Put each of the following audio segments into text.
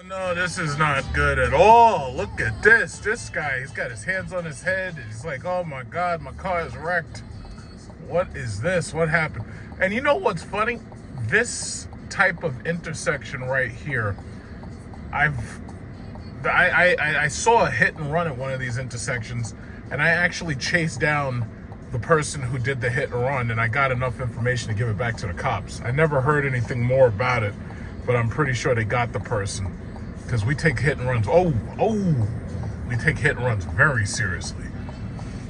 No, this is not good at all. Look at this. This guy, he's got his hands on his head. He's like, oh my God, my car is wrecked. What is this? What happened? And you know what's funny? This type of intersection right here, I saw a hit and run at one of these intersections, and I actually chased down the person who did the hit and run, and I got enough information to give it back to the cops. I never heard anything more about it, but I'm pretty sure they got the person, because we take hit and runs. We take hit and runs very seriously.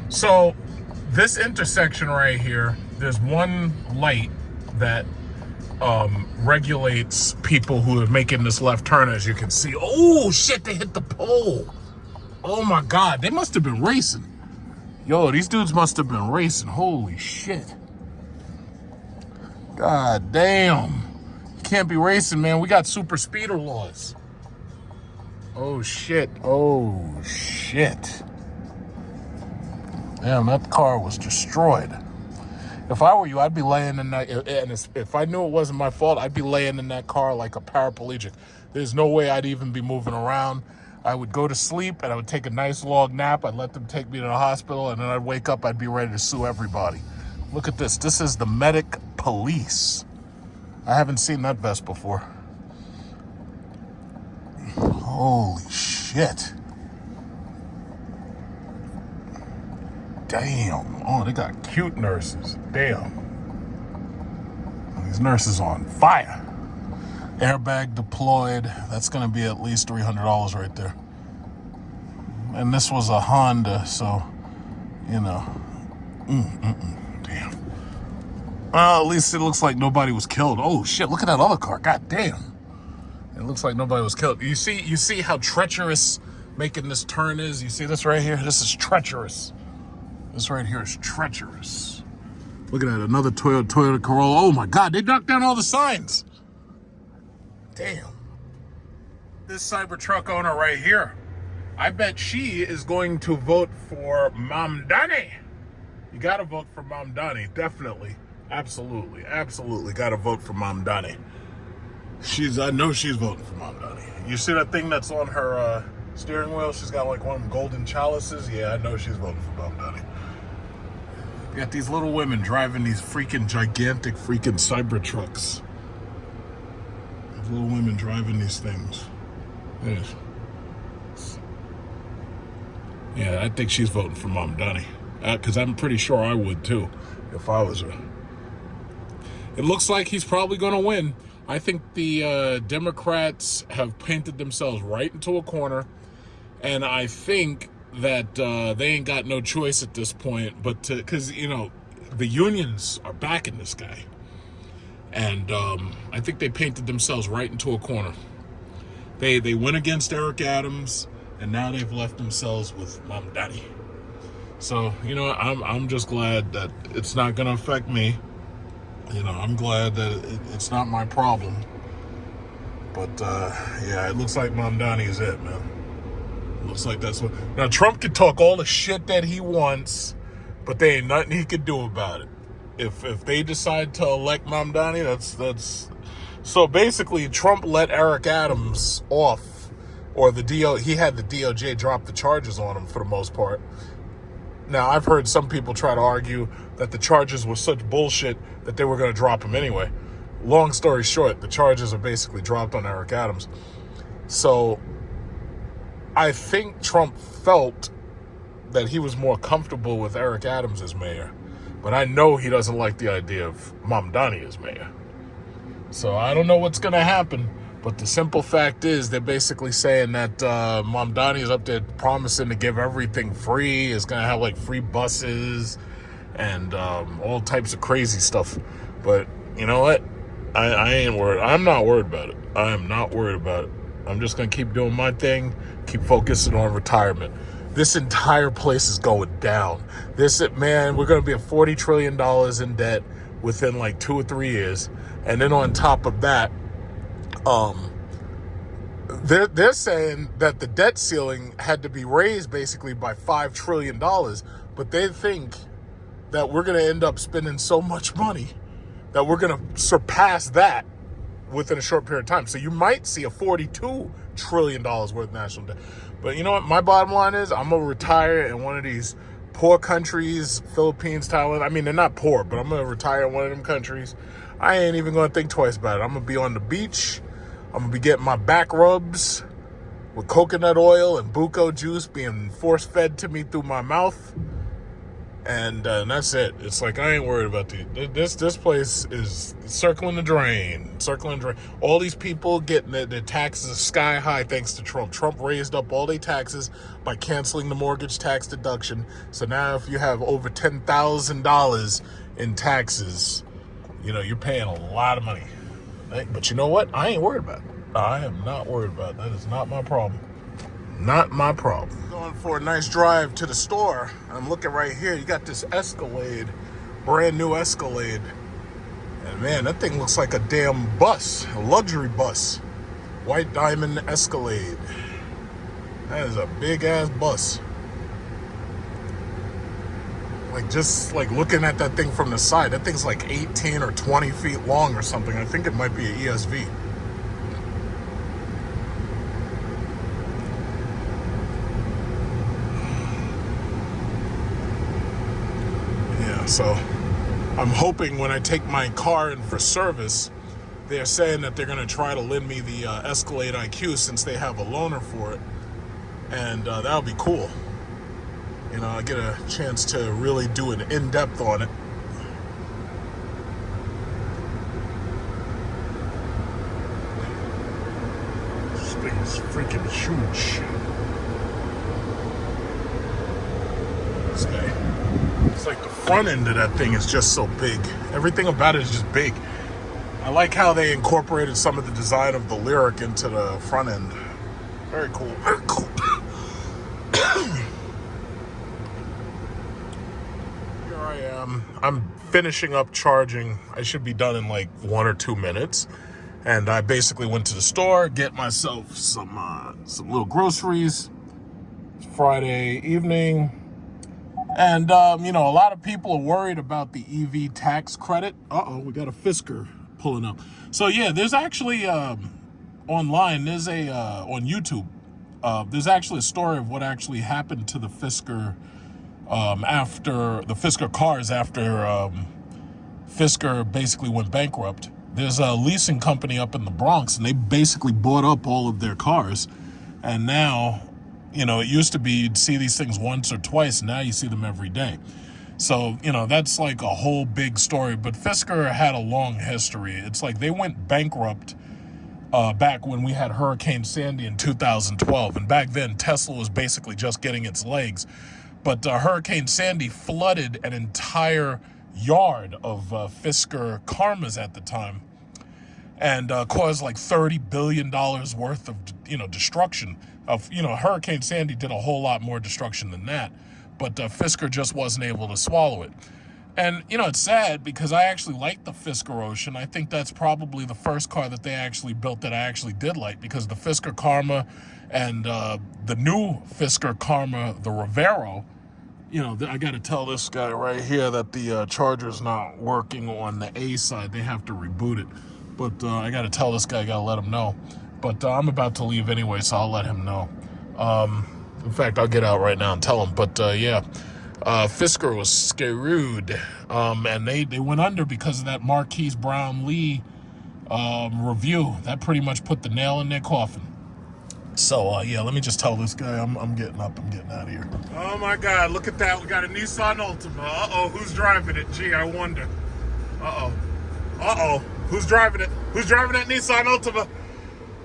So this intersection right here, there's one light that regulates people who are making this left turn, as you can see. Oh shit, they hit the pole. Oh my God, they must have been racing. Yo, these dudes must have been racing. Holy shit. God damn. You can't be racing, man. We got super speeder laws. Oh shit. Oh shit. Damn, that car was destroyed. If I were you, I'd be laying in that, and if I knew it wasn't my fault, I'd be laying in that car like a paraplegic. There's no way I'd even be moving around. I would go to sleep, and I would take a nice long nap. I'd let them take me to the hospital, and then I'd wake up, I'd be ready to sue everybody. Look at this. This is the medic police. I haven't seen that vest before. Holy shit. Damn. Oh, they got cute nurses. Damn. These nurses on fire. Airbag deployed. That's going to be at least $300 right there. And this was a Honda, so, you know. Damn. Well, at least it looks like nobody was killed. Oh, shit. Look at that other car. God damn. It looks like nobody was killed. You see how treacherous making this turn is? You see this right here? This is treacherous. This right here is treacherous. Look at that. Another Toyota Corolla. Oh, my God. They knocked down all the signs. Damn. This Cybertruck owner right here, I bet she is going to vote for Mamdani. You got to vote for Mamdani, definitely. Absolutely got to vote for Mamdani. I know she's voting for Mamdani. You see that thing that's on her steering wheel? She's got like one of them golden chalices. Yeah, I know she's voting for Mamdani. You got these little women driving these freaking gigantic freaking Cybertrucks. Little women driving these things. Yes. Yeah, I think she's voting for Mamdani. Because I'm pretty sure I would too, if I was her. It looks like he's probably going to win. I think the Democrats have painted themselves right into a corner. And I think that they ain't got no choice at this point. But because, you know, the unions are backing this guy. And I think they painted themselves right into a corner. They went against Eric Adams, and now they've left themselves with Mamdani. So, you know, I'm just glad that it's not going to affect me. You know, I'm glad that it's not my problem. But, yeah, it looks like Mamdani is it, man. Looks like that's what... Now, Trump can talk all the shit that he wants, but there ain't nothing he can do about it. If they decide to elect Mamdani, that's so basically Trump let Eric Adams off, or he had the DOJ drop the charges on him for the most part. Now I've heard some people try to argue that the charges were such bullshit that they were going to drop him anyway. Long story short, the charges are basically dropped on Eric Adams. So I think Trump felt that he was more comfortable with Eric Adams as mayor. But I know he doesn't like the idea of Mamdani as mayor. So I don't know what's going to happen. But the simple fact is they're basically saying that Mamdani is up there promising to give everything free. Is going to have like free buses and all types of crazy stuff. But you know what? I ain't worried. I'm not worried about it. I am not worried about it. I'm just going to keep doing my thing. Keep focusing on retirement. This entire place is going down. Man, we're going to be at $40 trillion in debt within like 2 or 3 years. And then on top of that, they're saying that the debt ceiling had to be raised basically by $5 trillion. But they think that we're going to end up spending so much money that we're going to surpass that within a short period of time. So you might see a $42 trillion worth of national debt. But you know what? My bottom line is I'm going to retire in one of these poor countries, Philippines, Thailand. I mean, they're not poor, but I'm going to retire in one of them countries. I ain't even going to think twice about it. I'm going to be on the beach. I'm going to be getting my back rubs with coconut oil and buko juice being force-fed to me through my mouth. And that's it. It's like, I ain't worried about this place is circling the drain. All these people getting their taxes sky high thanks to Trump. Trump raised up all their taxes by canceling the mortgage tax deduction. So now if you have over $10,000 in taxes, you know, you're paying a lot of money. But you know what? I ain't worried about it. I am not worried about it. That is not my problem. Not my problem. Going for a nice drive to the store. I'm looking right here. You got this Escalade, brand new Escalade. And man, that thing looks like a damn bus, a luxury bus. White Diamond Escalade. That is a big ass bus. Like, just like looking at that thing from the side, that thing's like 18 or 20 feet long or something. I think it might be an ESV. So I'm hoping when I take my car in for service, they're saying that they're going to try to lend me the Escalade IQ since they have a loaner for it. And that'll be cool. You know, I get a chance to really do an in-depth on it. This thing is freaking huge. This guy. It's like the front end of that thing is just so big. Everything about it is just big. I like how they incorporated some of the design of the Lyric into the front end. Very cool. Very cool. Here I am. I'm finishing up charging. I should be done in like 1 or 2 minutes. And I basically went to the store, get myself some little groceries. It's Friday evening. And, you know, a lot of people are worried about the EV tax credit. Uh-oh, we got a Fisker pulling up. So, yeah, there's actually online, there's on YouTube, there's actually a story of what actually happened to the Fisker after, the Fisker cars after Fisker basically went bankrupt. There's a leasing company up in the Bronx, and they basically bought up all of their cars. And now, you know, it used to be you'd see these things once or twice. Now you see them every day. So, you know, that's like a whole big story. But Fisker had a long history. It's like they went bankrupt back when we had Hurricane Sandy in 2012. And back then, Tesla was basically just getting its legs. But Hurricane Sandy flooded an entire yard of Fisker Karmas at the time. And caused like $30 billion worth of, you know, destruction. You know, Hurricane Sandy did a whole lot more destruction than that, but Fisker just wasn't able to swallow it. And, you know, it's sad because I actually like the Fisker Ocean. I think that's probably the first car that they actually built that I actually did like, because the Fisker Karma and the new Fisker Karma, the Revero, you know, I got to tell this guy right here that the charger's not working on the A side. They have to reboot it. But I got to tell this guy, I got to let him know. But I'm about to leave anyway, so I'll let him know. In fact, I'll get out right now and tell him. But yeah, Fisker was screwed. And they went under because of that Marquise Brownlee review. That pretty much put the nail in their coffin. So, yeah, let me just tell this guy I'm getting up. I'm getting out of here. Oh, my God. Look at that. We got a Nissan Altima. Uh-oh. Who's driving it? Gee, I wonder. Uh-oh. Uh-oh. Who's driving it? Who's driving that Nissan Altima?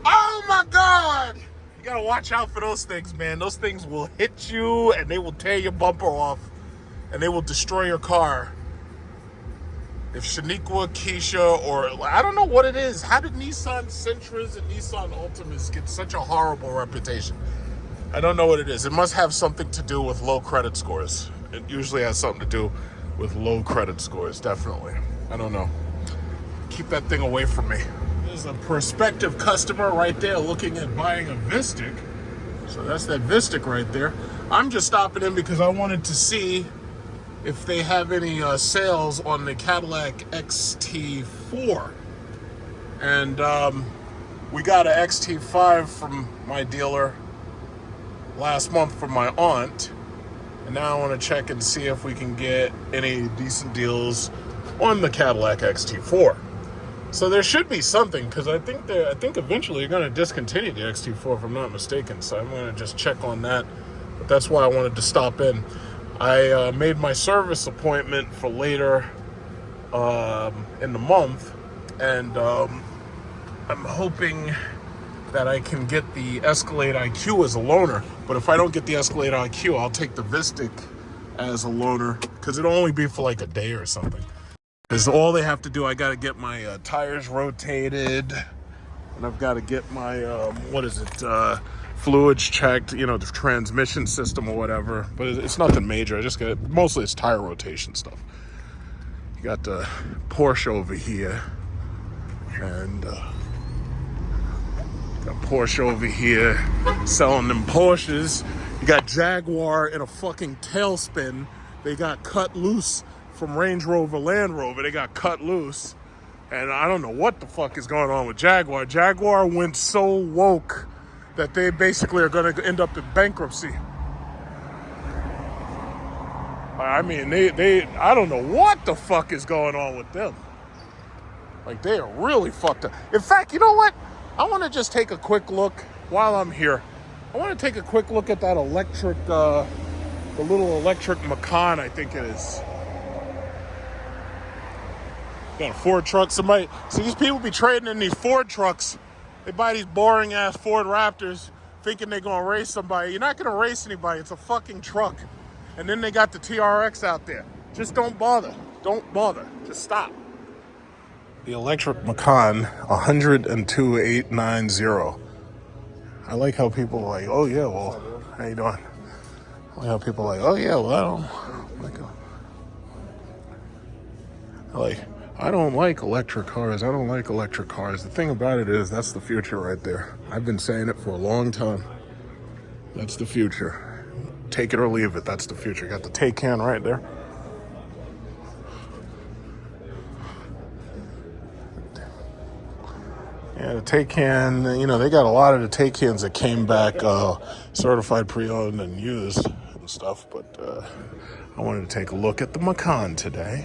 Oh, my God. You got to watch out for those things, man. Those things will hit you, and they will tear your bumper off, and they will destroy your car. If Shaniqua, Keisha, or I don't know what it is. How did Nissan Sentras and Nissan Altimas get such a horrible reputation? I don't know what it is. It must have something to do with low credit scores. It usually has something to do with low credit scores, definitely. I don't know. Keep that thing away from me. There's a prospective customer right there looking at buying a Vistic. So that's that Vistic right there. I'm just stopping in because I wanted to see if they have any sales on the Cadillac XT4. And we got an XT5 from my dealer last month from my aunt. And now I want to check and see if we can get any decent deals on the Cadillac XT4. So there should be something, because I think eventually you're going to discontinue the XT4 if I'm not mistaken. So I'm going to just check on that. But that's why I wanted to stop in. I made my service appointment for later in the month, and I'm hoping that I can get the Escalade IQ as a loaner. But if I don't get the Escalade IQ, I'll take the Vistic as a loaner, because it'll only be for like a day or something. Because all they have to do, I got to get my tires rotated, and I've got to get my, fluids checked, you know, the transmission system or whatever. But it's nothing major. I just got, mostly it's tire rotation stuff. You got the Porsche over here, and got Porsche over here selling them Porsches. You got Jaguar in a fucking tailspin. They got cut loose from Range Rover, Land Rover. They got cut loose. And I don't know what the fuck is going on with Jaguar. Jaguar went so woke that they basically are going to end up in bankruptcy. I mean, they I don't know what the fuck is going on with them. Like, they are really fucked up. In fact, you know what? I want to just take a quick look while I'm here. I want to take a quick look at that electric, the little electric Macan, I think it is. Got a Ford truck. Somebody, see, these people be trading in these Ford trucks. They buy these boring ass Ford Raptors thinking they're going to race somebody. You're not going to race anybody. It's a fucking truck. And then they got the TRX out there. Just don't bother. Don't bother. Just stop. The electric Macan, 102,890. I like how people are like, oh yeah, well, how you doing? I like how people are like, oh yeah, well, I don't like electric cars. I don't like electric cars. The thing about it is, that's the future right there. I've been saying it for a long time. That's the future. Take it or leave it. That's the future. Got the Taycan right there. Yeah, the Taycan, you know, they got a lot of the Taycans that came back certified pre-owned and used and stuff, but I wanted to take a look at the Macan today.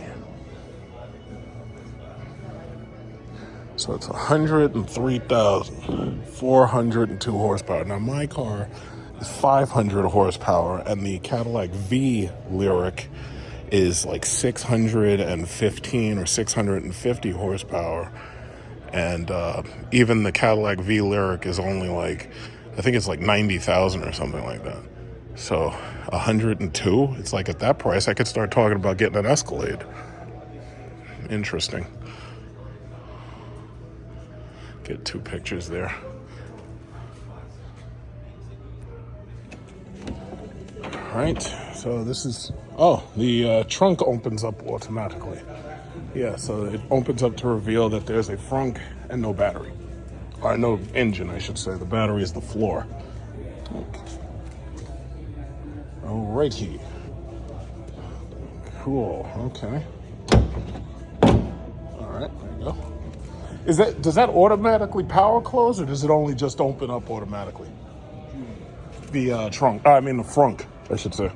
So it's 103,402 horsepower. Now my car is 500 horsepower, and the Cadillac V Lyric is like 615 or 650 horsepower. And even the Cadillac V Lyric is only like, I think it's like 90,000 or something like that. So 102, it's like at that price, I could start talking about getting an Escalade. Interesting. Get two pictures there. All right, so this is, the trunk opens up automatically. Yeah, so it opens up to reveal that there's a frunk and no battery. Or no engine, I should say. The battery is the floor. Okay. Alrighty. Cool, okay. Alright, there you go. Does that automatically power close, or does it only just open up automatically? The the frunk, I should say.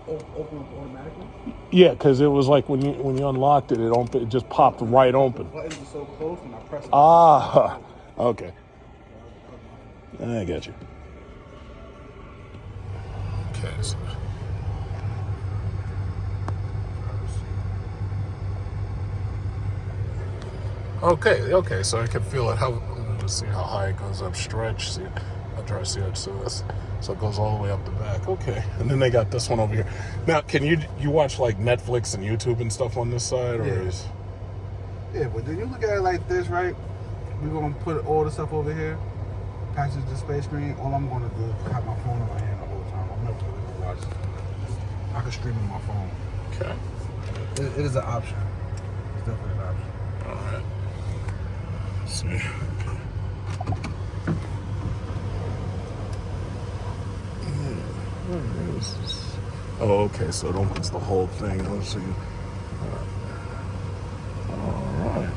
Open up automatically? Yeah, because it was like when you unlocked it, it just popped right open. The buttons are so close, and I press it. Ah, okay. I got you. Okay. So. Okay. So I can feel it. Let's see how high it goes up. Stretch. See, I'll try to see it. So it goes all the way up the back. Okay. And then they got this one over here. Now, can you watch like Netflix and YouTube and stuff on this side, or is? Yeah, but then you look at it like this, right? We're gonna put all the stuff over here, past the display screen. All I'm gonna do is have my phone in my hand the whole time. I'm never gonna watch it. I can stream on my phone. Okay. It is an option. It's definitely an option. All right. Let's see. Oh, okay, so it opens the whole thing. Let's see. All right.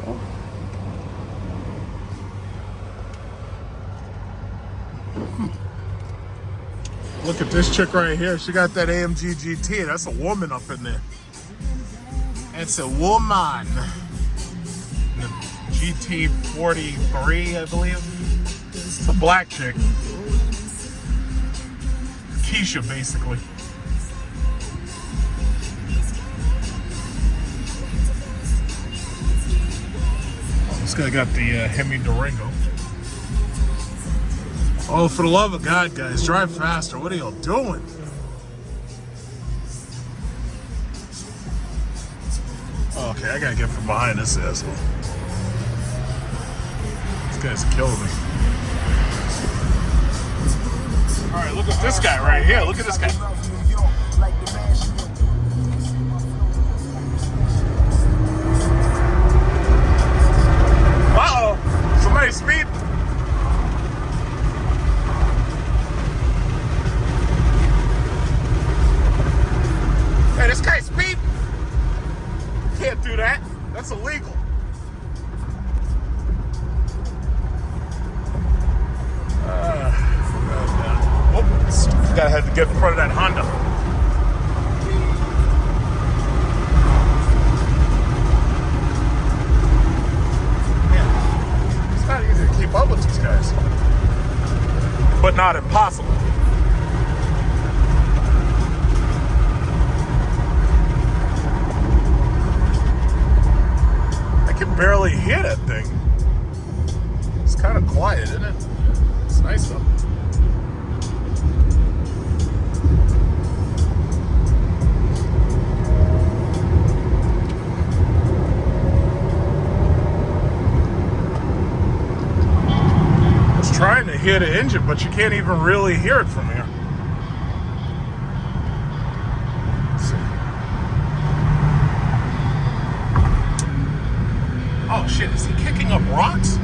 Look at this chick right here. She got that AMG GT. That's a woman up in there. It's a woman. The GT 43, I believe. It's a black chick. Keisha, basically. This guy got the Hemi Durango. Oh, for the love of God, guys, drive faster. What are y'all doing? Okay, I gotta get from behind this asshole. This guy's killing me. Alright, look at this guy right here. Look at this guy. Uh-oh. Somebody speed. Hey, this guy's speeding. Can't do that. That's illegal. Gotta have to get in front of that Honda. Yeah. It's not easy to keep up with these guys. But not impossible. I can barely hear that thing. It's kind of quiet, isn't it? It's nice though. Trying to hear the engine, but you can't even really hear it from here. Let's see. Oh shit, is he kicking up rocks?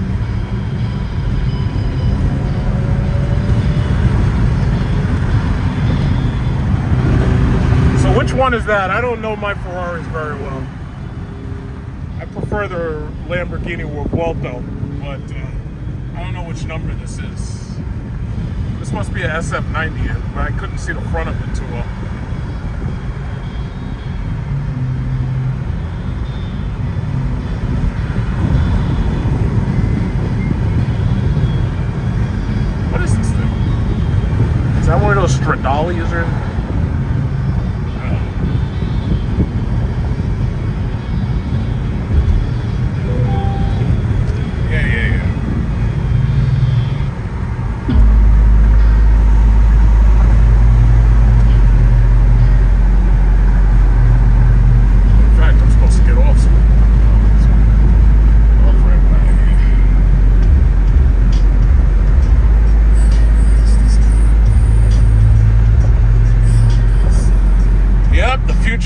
So which one is that? I don't know my Ferraris very well. I prefer the Lamborghini Revuelto, but I don't know which number this is. This must be a SF90, but I couldn't see the front of it too well. What is this thing? Is that one of those Stradales or anything?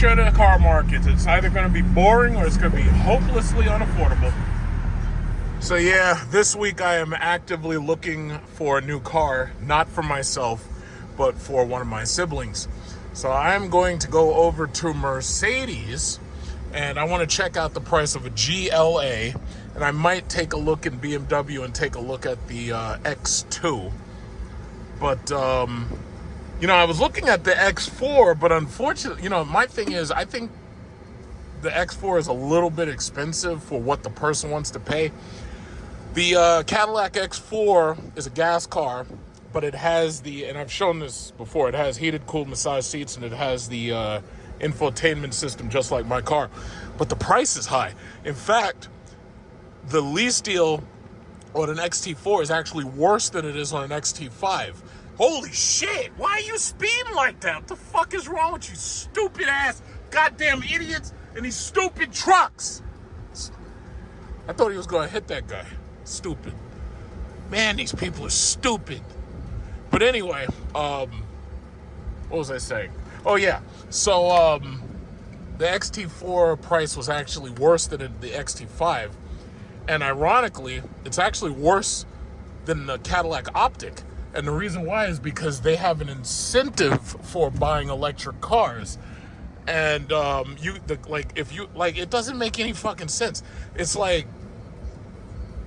Of the car market. It's either going to be boring or it's going to be hopelessly unaffordable. So yeah, this week I am actively looking for a new car, not for myself, but for one of my siblings. So I'm going to go over to Mercedes and I want to check out the price of a GLA, and I might take a look in BMW and take a look at the X2. But you know, I was looking at the X4, but unfortunately, you know, my thing is, I think the X4 is a little bit expensive for what the person wants to pay. The Cadillac X4 is a gas car, but it has the, and I've shown this before, it has heated, cooled, massage seats, and it has the infotainment system just like my car. But the price is high. In fact, the lease deal on an XT4 is actually worse than it is on an XT5. Holy shit, why are you speeding like that? What the fuck is wrong with you stupid ass goddamn idiots and these stupid trucks? I thought he was gonna hit that guy. Stupid. Man, these people are stupid. But anyway, what was I saying? Oh yeah, so the XT4 price was actually worse than the XT5. And ironically, it's actually worse than the Cadillac Optic. And the reason why is because they have an incentive for buying electric cars. And it doesn't make any fucking sense. It's like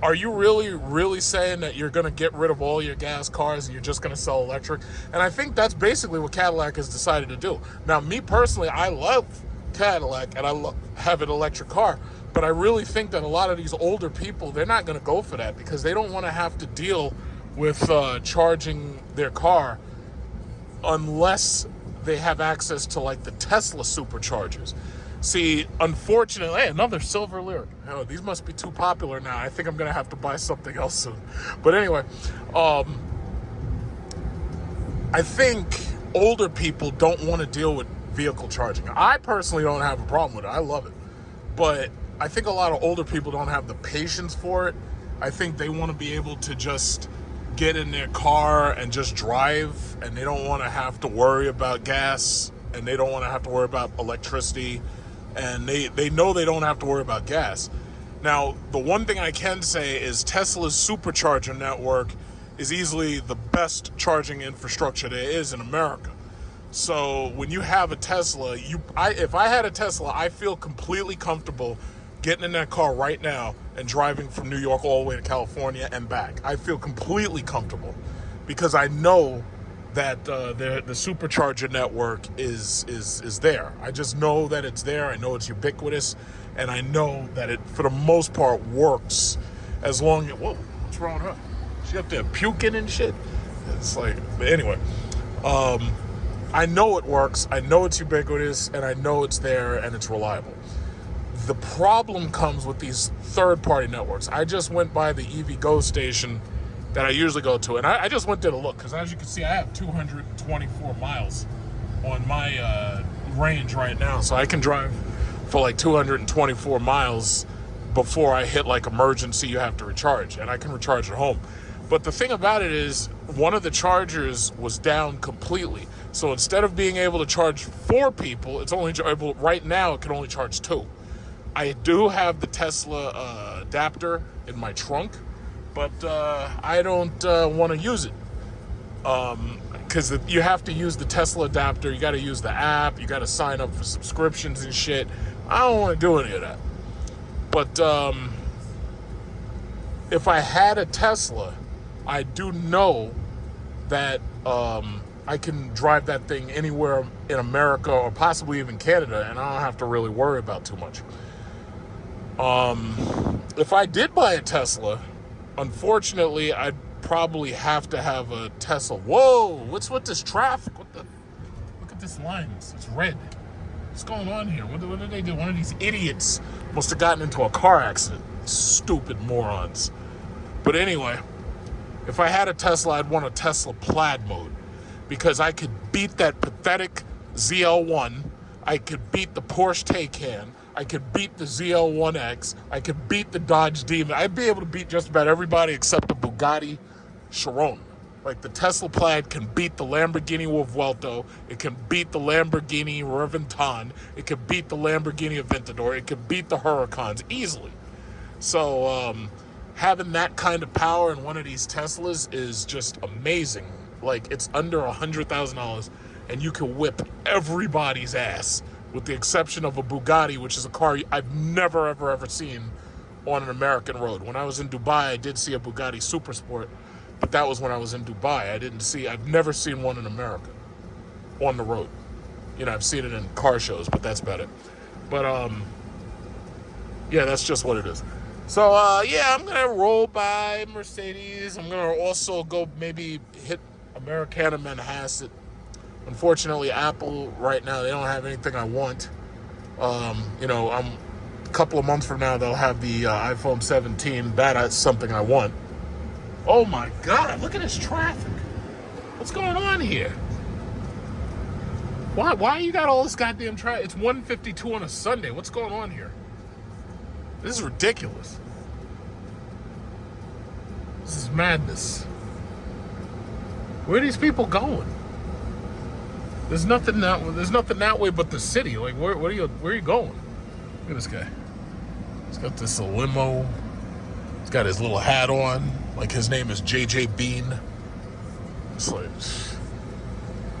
are you really saying that you're going to get rid of all your gas cars and you're just going to sell electric? And I think that's basically what Cadillac has decided to do. Now, me personally, I love Cadillac and I have an electric car, but I really think that a lot of these older people, they're not going to go for that because they don't want to have to deal with charging their car unless they have access to like the Tesla superchargers. See, unfortunately, hey, another silver lyric. Oh, these must be too popular now. I think I'm going to have to buy something else soon. But anyway, I think older people don't want to deal with vehicle charging. I personally don't have a problem with it. I love it. But I think a lot of older people don't have the patience for it. I think they want to be able to just get in their car and just drive, and they don't want to have to worry about gas, and they don't want to have to worry about electricity, and they know they don't have to worry about gas. Now, the one thing I can say is Tesla's supercharger network is easily the best charging infrastructure there is in America. So when you have a Tesla, if I had a Tesla, I feel completely comfortable getting in that car right now and driving from New York all the way to California and back. I feel completely comfortable because I know that the supercharger network is there. I just know that it's there. I know it's ubiquitous, and I know that it, for the most part, works as long as... Whoa, what's wrong with her? She up there puking and shit? It's like... But anyway, I know it works, I know it's ubiquitous, and I know it's there, and it's reliable. The problem comes with these third-party networks. I just went by the EVgo station that I usually go to, and I just went there to look, because as you can see, I have 224 miles on my range right now, so I can drive for like 224 miles before I hit like emergency, you have to recharge, and I can recharge at home. But the thing about it is, one of the chargers was down completely, so instead of being able to charge 4 people, it's only able, right now it can only charge 2. I do have the Tesla adapter in my trunk, but I don't want to use it because you have to use the Tesla adapter. You got to use the app. You got to sign up for subscriptions and shit. I don't want to do any of that. But if I had a Tesla, I do know that I can drive that thing anywhere in America or possibly even Canada, and I don't have to really worry about too much. If I did buy a Tesla, unfortunately, I'd probably have to have a Tesla. Whoa, what's with this traffic? Look at this line. It's red. What's going on here? What did they do? One of these idiots must have gotten into a car accident. Stupid morons. But anyway, if I had a Tesla, I'd want a Tesla Plaid mode because I could beat that pathetic ZL1. I could beat the Porsche Taycan. I could beat the ZL1X. I could beat the Dodge Demon. I'd be able to beat just about everybody except the Bugatti Chiron. Like the Tesla Plaid can beat the Lamborghini Vuelto. It can beat the Lamborghini Reventon. It can beat the Lamborghini Aventador. It can beat the Huracans easily. So having that kind of power in one of these Teslas is just amazing. Like it's under $100,000 and you can whip everybody's ass, with the exception of a Bugatti, which is a car I've never, ever seen on an American road. When I was in Dubai, I did see a Bugatti Super Sport, but that was when I was in Dubai. I've never seen one in America on the road. You know, I've seen it in car shows, but that's about it. But, yeah, that's just what it is. So, yeah, I'm going to roll by Mercedes. I'm going to also go maybe hit Americana Manhasset. Unfortunately, Apple right now, they don't have anything I want. You know, a couple of months from now, they'll have the iPhone 17. That's something I want. Oh my God, look at this traffic. What's going on here? Why you got all this goddamn traffic? It's 1:52 on a Sunday. What's going on here? This is ridiculous. This is madness. Where are these people going? There's nothing that way but the city. Like where are you going? Look at this guy. He's got this limo. He's got his little hat on. Like his name is JJ Bean. It's like,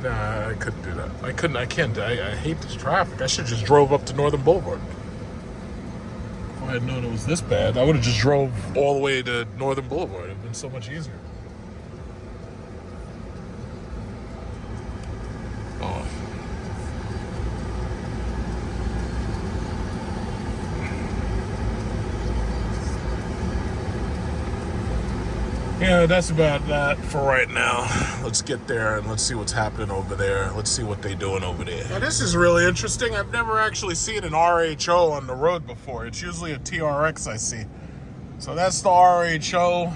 nah, I couldn't do that. I can't. I hate this traffic. I should just drove up to Northern Boulevard. I had known it was this bad, I would have just drove all the way to Northern Boulevard. It would have been so much easier. Oh. Yeah, that's about that for right now. Let's get there and let's see what's happening over there. Let's see what they're doing over there. Now, this is really interesting. I've never actually seen an RHO on the road before. It's usually a TRX I see. So that's the RHO.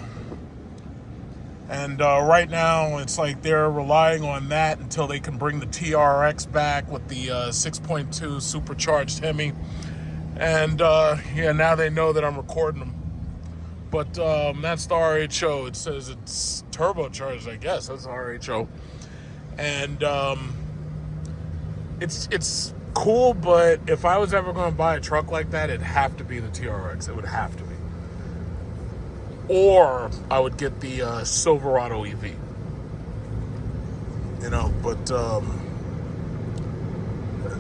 And right now, it's like they're relying on that until they can bring the TRX back with the 6.2 supercharged Hemi. And yeah, now they know that I'm recording them. But that's the RHO. It says it's turbocharged, I guess. That's the RHO. And it's cool, but if I was ever going to buy a truck like that, it'd have to be the TRX. It would have to be. Or I would get the Silverado EV. You know, but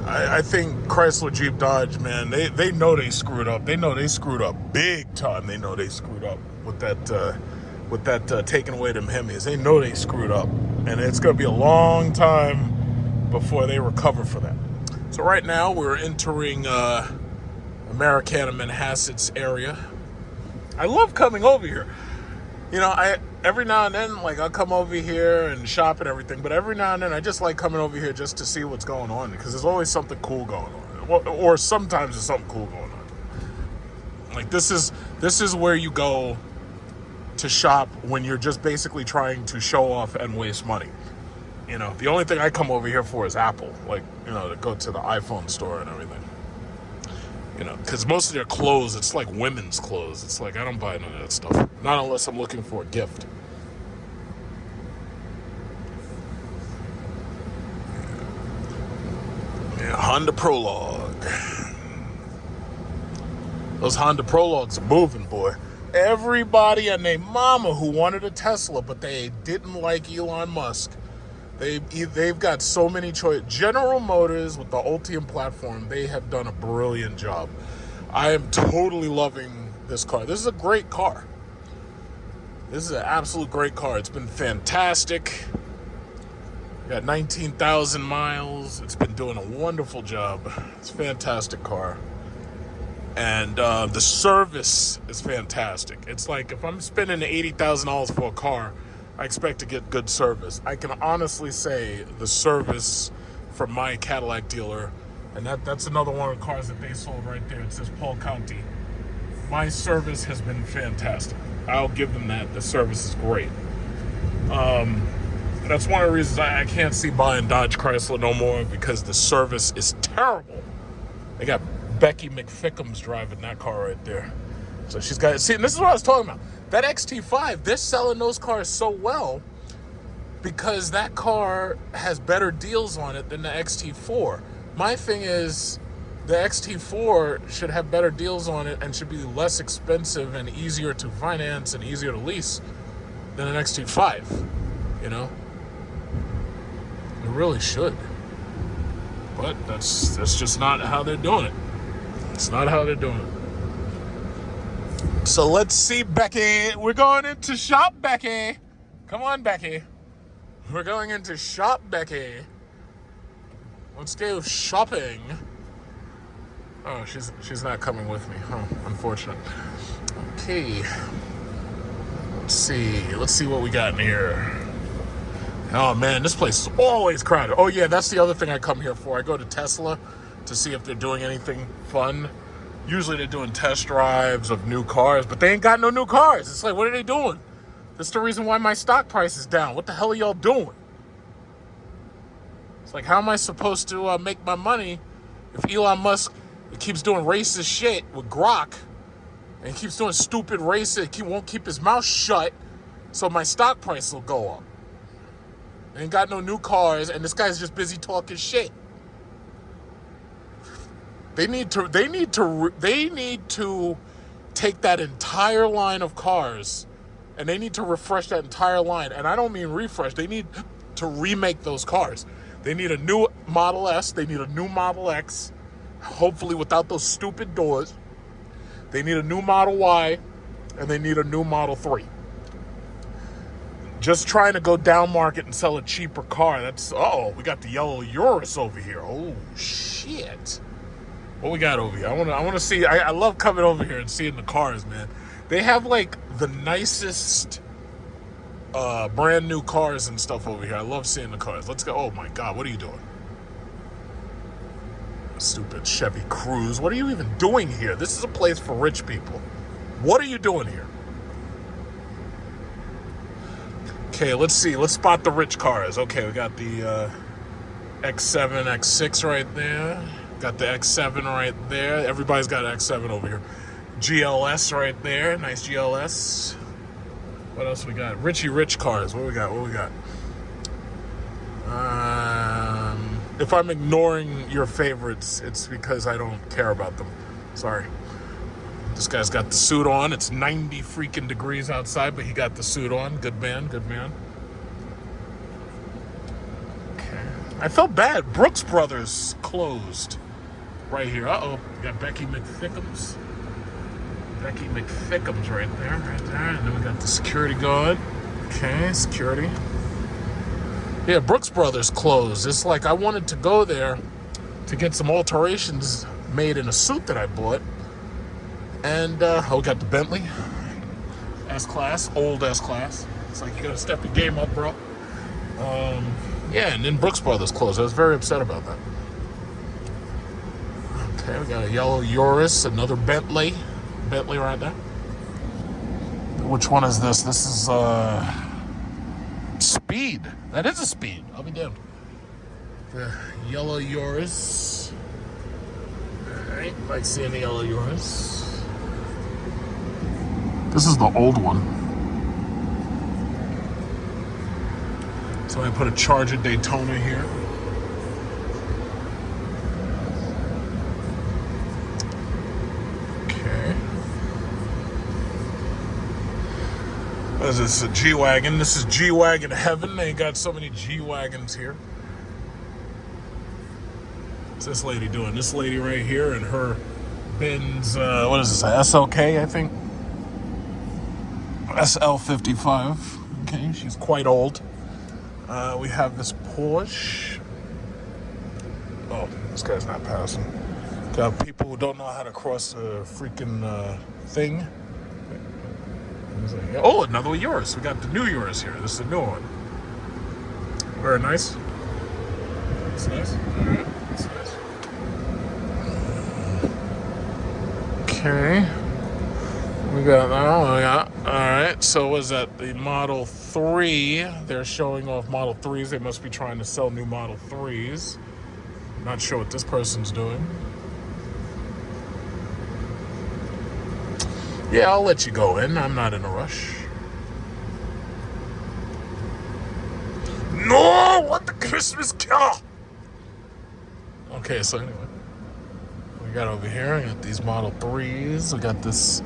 I think Chrysler, Jeep, Dodge, man, they know they screwed up. They know they screwed up big time. They know they screwed up with that taking away them Hemis. They know they screwed up. And it's going to be a long time before they recover for that. So right now we're entering Americana Manhasset's area. I love coming over here. You know, every now and then, like, I'll come over here and shop and everything, but every now and then I just like coming over here just to see what's going on, because there's always something cool going on, or sometimes there's something cool going on. Like, this is where you go to shop when you're just basically trying to show off and waste money. You know, the only thing I come over here for is Apple, like, you know, to go to the iPhone store and everything. You know, because most of their clothes, it's like women's clothes. It's like, I don't buy none of that stuff. Not unless I'm looking for a gift. Yeah, Honda Prologue. Those Honda Prologues are moving, boy. Everybody and their mama who wanted a Tesla, but they didn't like Elon Musk. They've got so many choices. General Motors with the Ultium platform, they have done a brilliant job. I am totally loving this car. This is a great car. This is an absolute great car. It's been fantastic. Got 19,000 miles. It's been doing a wonderful job. It's a fantastic car. And the service is fantastic. It's like, if I'm spending $80,000 for a car, I expect to get good service. I can honestly say the service from my Cadillac dealer, and that's another one of the cars that they sold right there. It says Paul County. My service has been fantastic. I'll give them that. The service is great. That's one of the reasons I can't see buying Dodge Chrysler no more, because the service is terrible. They got Becky McFickham's driving that car right there. So she's got, see, and this is what I was talking about. That XT5, they're selling those cars so well because that car has better deals on it than the XT4. My thing is, the XT4 should have better deals on it and should be less expensive and easier to finance and easier to lease than an XT5, you know? It really should. But that's just not how they're doing it. It's not how they're doing it. So let's see, Becky. We're going into shop, Becky. Come on, Becky. We're going into shop, Becky. Let's go shopping. Oh, she's not coming with me. Huh, unfortunate. Okay. Let's see what we got in here. Oh man, this place is always crowded. Oh yeah, that's the other thing I come here for. I go to Tesla to see if they're doing anything fun. Usually they're doing test drives of new cars, but they ain't got no new cars. It's like, what are they doing? That's the reason why my stock price is down. What the hell are y'all doing? It's like, how am I supposed to make my money if Elon Musk keeps doing racist shit with Grok and he keeps doing stupid racist, he won't keep his mouth shut, so my stock price will go up. They ain't got no new cars, and this guy's just busy talking shit. They need to take that entire line of cars, and they need to refresh that entire line. And I don't mean refresh. They need to remake those cars. They need a new Model S. They need a new Model X, hopefully without those stupid doors. They need a new Model Y, and they need a new Model 3. Just trying to go down market and sell a cheaper car. We got the yellow Urus over here. Oh, shit. What we got over here? I want to see. I love coming over here and seeing the cars, man. They have like the nicest brand new cars and stuff over here. I love seeing the cars. Let's go. Oh my God, what are you doing? Stupid Chevy Cruze. What are you even doing here? This is a place for rich people. What are you doing here? Okay, let's see. Let's spot the rich cars. Okay, we got the X7, X6 right there. Got the X7 right there. Everybody's got an X7 over here. GLS right there. Nice GLS. What else we got? Richie Rich cars. What we got? If I'm ignoring your favorites, it's because I don't care about them. Sorry. This guy's got the suit on. It's 90 freaking degrees outside, but he got the suit on. Good man. Okay. I felt bad. Brooks Brothers closed right here. Uh-oh. We got Becky McThickums. Right there. And then we got the security guard. Okay, security. Yeah, Brooks Brothers closed. It's like I wanted to go there to get some alterations made in a suit that I bought. And, we got the Bentley. S-Class. Old S-Class. It's like you gotta step your game up, bro. Yeah, and then Brooks Brothers closed. I was very upset about that. Okay, we got a yellow Urus, another Bentley right there. Which one is this? This is Speed. That is a Speed. I'll be damned. The yellow Urus. Alright, like seeing the yellow Urus. This is the old one. So I put a Charger Daytona here. What is this? A G-Wagon. This is G-Wagon heaven. They got so many G-Wagons here. What's this lady doing? This lady right here and her Benz, what is this, a SLK, I think? SL55. Okay, she's quite old. We have this Porsche. Oh, this guy's not passing. Got people who don't know how to cross a freaking thing. Oh, another Urus. We got the new Urus here. This is the new one. Very nice. That's nice. All right. That's nice. Okay. We got that. All right. So was that the Model 3? They're showing off Model 3s. They must be trying to sell new Model 3s. Not sure what this person's doing. Yeah, I'll let you go in. I'm not in a rush. No! What the Christmas car? Okay, so anyway. We got over here, we got these Model 3s. We got this.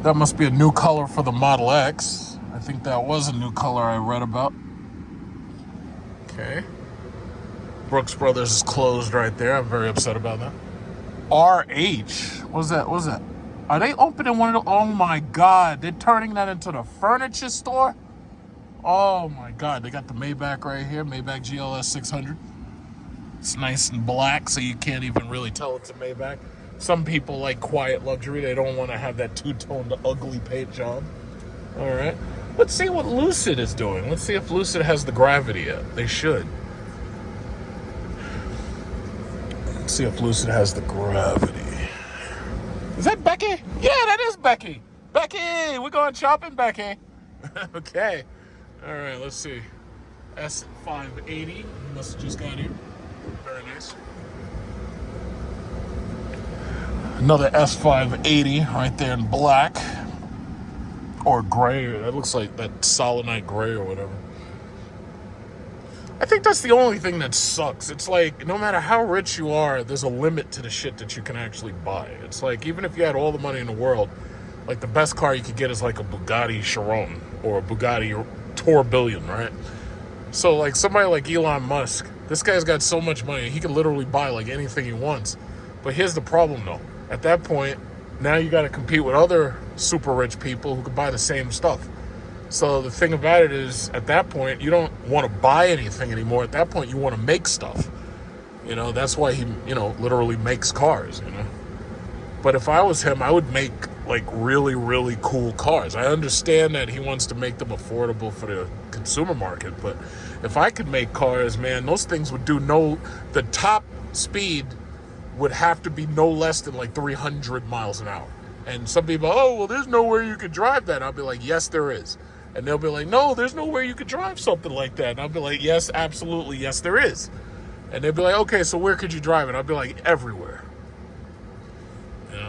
That must be a new color for the Model X. I think that was a new color I read about. Okay. Brooks Brothers is closed right there. I'm very upset about that. RH. What's that? Are they opening one of the... Oh, my God. They're turning that into the furniture store? Oh, my God. They got the Maybach right here. Maybach GLS 600. It's nice and black, so you can't even really tell it's a Maybach. Some people like quiet luxury. They don't want to have that two-toned, ugly paint job. All right. Let's see what Lucid is doing. Let's see if Lucid has the Gravity yet. They should. Let's see if Lucid has the Gravity. Is that Becky? Yeah, that is Becky. Becky, we're going shopping, Becky. Okay. All right, let's see. S580. Must have just got here. Very nice. Another S580 right there in black. Or gray. That looks like that Solid gray or whatever. I think that's the only thing that sucks. It's like, no matter how rich you are, there's a limit to the shit that you can actually buy. It's like, even if you had all the money in the world, like the best car you could get is like a Bugatti Chiron or a Bugatti Tourbillon, right? So like somebody like Elon Musk, this guy's got so much money, he can literally buy like anything he wants. But here's the problem though. At that point, now you got to compete with other super rich people who could buy the same stuff. So the thing about it is, at that point, you don't want to buy anything anymore. At that point, you want to make stuff. You know, that's why he, literally makes cars, But if I was him, I would make, like, really, really cool cars. I understand that he wants to make them affordable for the consumer market, but if I could make cars, man, those things would do the top speed would have to be no less than, like, 300 miles an hour. And some people, oh, well, there's nowhere you could drive that. I'll be like, yes, there is. And they'll be like, no, there's nowhere you could drive something like that. And I'll be like, yes, absolutely, yes, there is. And they'll be like, okay, so where could you drive it? I'll be like, everywhere.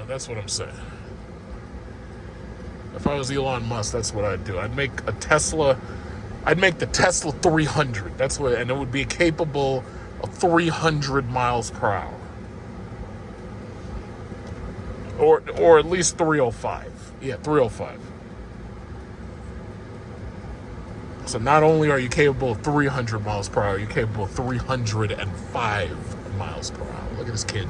That's what I'm saying. If I was Elon Musk, that's what I'd do. I'd make a Tesla. I'd make the Tesla 300. That's what, and it would be capable of 300 miles per hour. Or at least 305. Yeah, 305. So not only are you capable of 300 miles per hour, you're capable of 305 miles per hour. Look at this kid.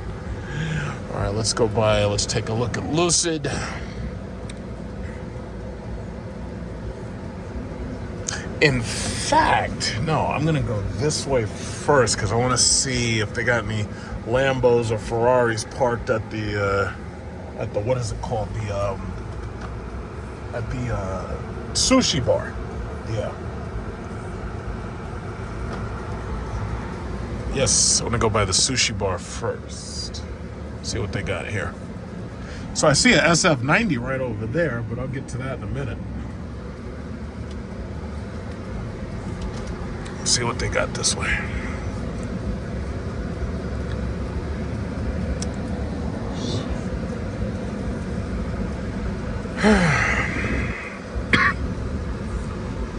All right, let's go by. Let's take a look at Lucid. In fact, no, I'm going to go this way first because I want to see if they got any Lambos or Ferraris parked at the what is it called? At the sushi bar. Yeah. Yes, I want to go by the sushi bar first. See what they got here. So I see a SF90 right over there, but I'll get to that in a minute. See what they got this way.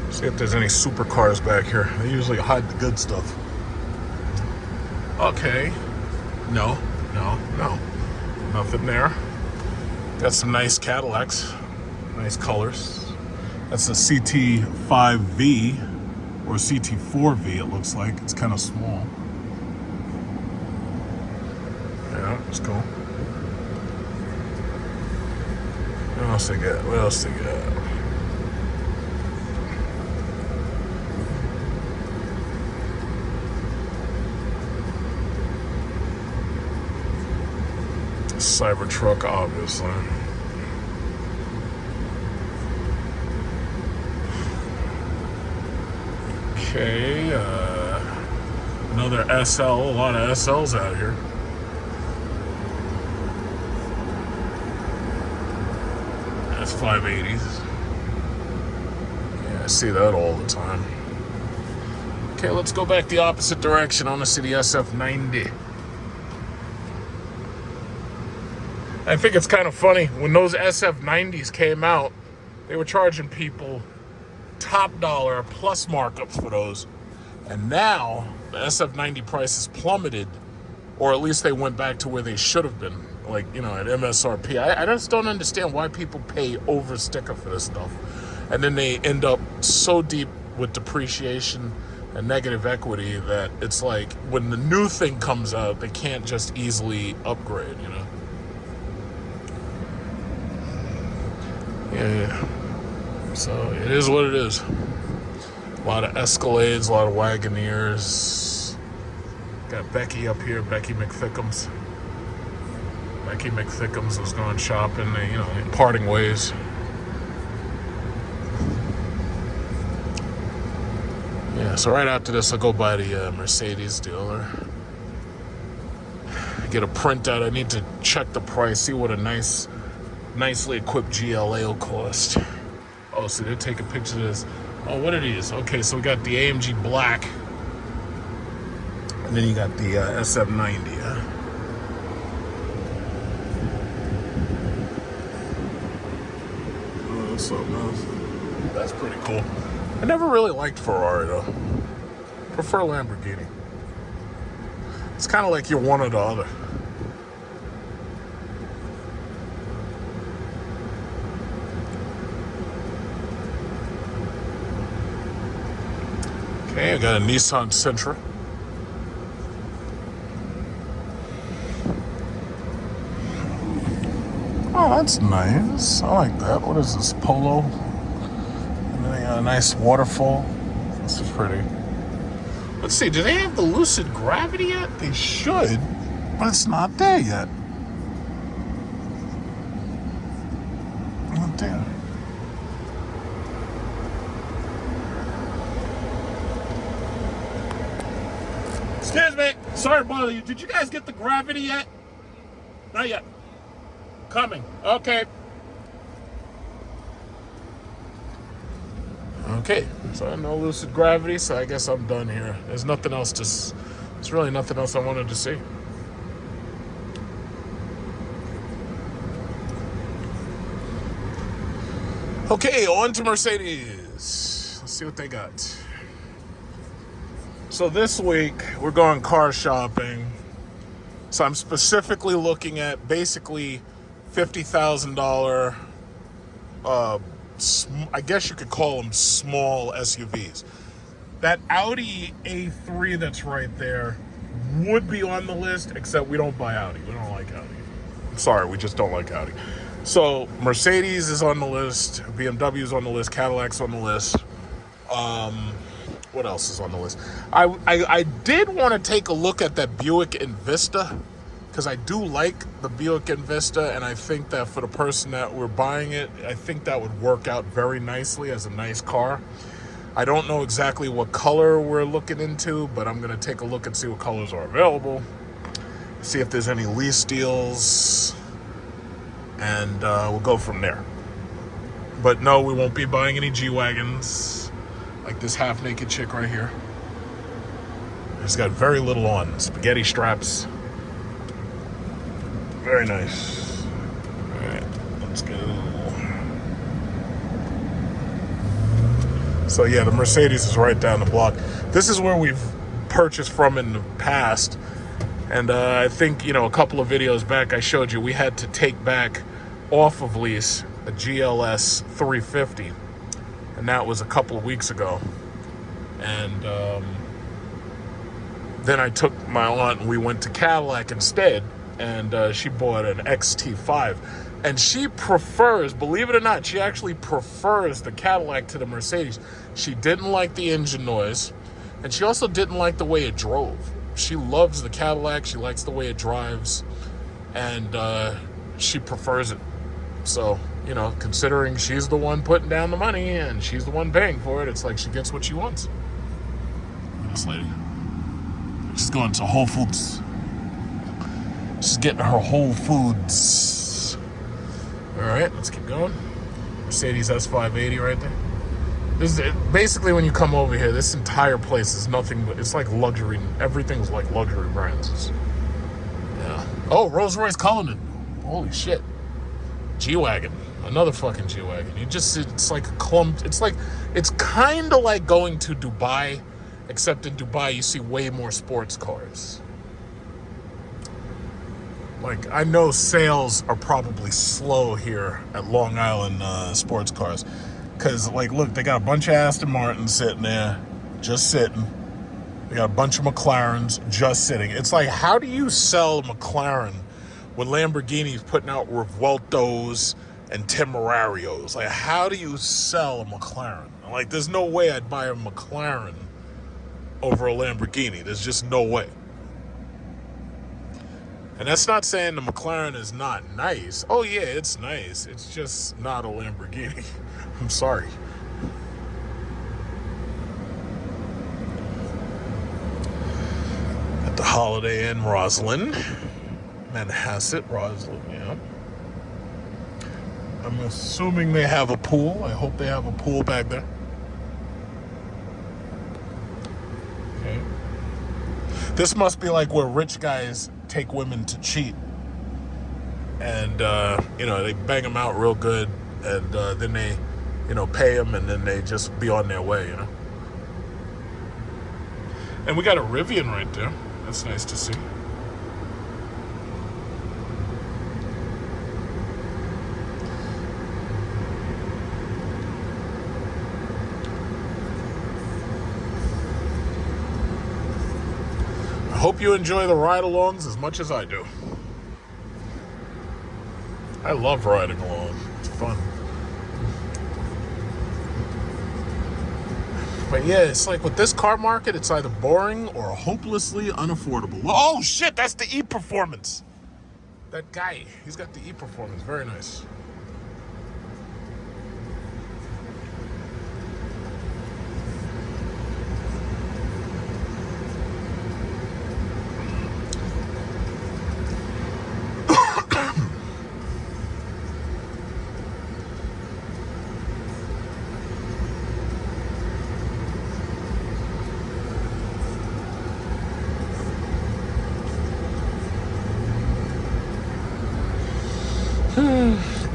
See if there's any supercars back here. They usually hide the good stuff. Okay. No. Nothing there. Got some nice Cadillacs. Nice colors. That's a CT5V or CT4V, it looks like. It's kind of small. Yeah, it's cool. What else they got? Cybertruck, obviously. Okay, another SL, a lot of SLs out here. That's 580s. Yeah, I see that all the time. Okay, let's go back the opposite direction. I want to see the SF90. I think it's kind of funny. When those SF90s came out, they were charging people top dollar plus markups for those. And now the SF90 prices plummeted, or at least they went back to where they should have been, like, at MSRP. I just don't understand why people pay over sticker for this stuff. And then they end up so deep with depreciation and negative equity that it's like when the new thing comes out, they can't just easily upgrade, Yeah. So it is what it is. A lot of Escalades, a lot of Wagoneers. Got Becky up here, Becky McThickums. Becky McThickums was going shopping, parting ways. Yeah, so right after this, I'll go by the Mercedes dealer. Get a printout. I need to check the price, see what a nicely equipped GLA will cost. Oh, so they're taking pictures of this. Oh, what are these? Okay, so we got the AMG Black. And then you got the SF90, huh? Oh, that's something else. That's pretty cool. I never really liked Ferrari, though. Prefer Lamborghini. It's kind of like you're one or the other. Okay, I got a Nissan Sentra. Oh, that's nice. I like that. What is this? Polo. And then they got a nice waterfall. This is pretty. Let's see. Do they have the Lucid Gravity yet? They should, but it's not there yet. Not there. Excuse me. Sorry to bother you. Did you guys get the Gravity yet? Not yet. Coming. Okay. Okay. So no Lucid Gravity, so I guess I'm done here. There's nothing else there's really nothing else I wanted to see. Okay, on to Mercedes. Let's see what they got. So this week, we're going car shopping. So I'm specifically looking at basically $50,000, I guess you could call them small SUVs. That Audi A3 that's right there would be on the list, except we don't buy Audi. We don't like Audi. I'm sorry, we just don't like Audi. So Mercedes is on the list, BMW is on the list, Cadillac's on the list. What else is on the list? I did want to take a look at that Buick Envista, because I do like the Buick Envista, and I think that for the person that we're buying it, I think that would work out very nicely as a nice car. I don't know exactly what color we're looking into, but I'm going to take a look and see what colors are available, see if there's any lease deals, and we'll go from there. But no, we won't be buying any G-Wagons. Like this half-naked chick right here. She's got very little on. Spaghetti straps. Very nice. Alright, let's go. So yeah, the Mercedes is right down the block. This is where we've purchased from in the past. And I think, a couple of videos back I showed you we had to take back off of lease a GLS 350. And that was a couple of weeks ago. And then I took my aunt and we went to Cadillac instead. And she bought an XT5. And she prefers, believe it or not, she actually prefers the Cadillac to the Mercedes. She didn't like the engine noise. And she also didn't like the way it drove. She loves the Cadillac. She likes the way it drives. And she prefers it. So, considering she's the one putting down the money and she's the one paying for it, it's like she gets what she wants. This lady. She's going to Whole Foods. She's getting her Whole Foods. All right, let's keep going. Mercedes S580 right there. This is basically when you come over here, this entire place is nothing but, it's like luxury. Everything's like luxury brands. Yeah. Oh, Rolls-Royce Cullinan. Holy shit. G-Wagon. Another fucking G-Wagon. It's like a clump. It's kind of like going to Dubai, except in Dubai you see way more sports cars. Like, I know sales are probably slow here at Long Island sports cars. Because, look, they got a bunch of Aston Martins sitting there, just sitting. They got a bunch of McLarens just sitting. It's like, how do you sell a McLaren when Lamborghini's putting out Revueltos and Temerarios? Like, how do you sell a McLaren? Like, there's no way I'd buy a McLaren over a Lamborghini. There's just no way. And that's not saying the McLaren is not nice. Oh, yeah, it's nice. It's just not a Lamborghini. I'm sorry. At the Holiday Inn, Roslyn. Manhasset, Roslyn, yeah. I'm assuming they have a pool. I hope they have a pool back there. Okay. This must be like where rich guys take women to cheat. And, they bang them out real good. And then they, pay them. And then they just be on their way, And we got a Rivian right there. That's nice to see. I hope you enjoy the ride-alongs as much as I do. I love riding along. It's fun. But yeah, it's like with this car market, it's either boring or hopelessly unaffordable. Oh shit, that's the E-Performance. That guy, he's got the E-Performance. Very nice.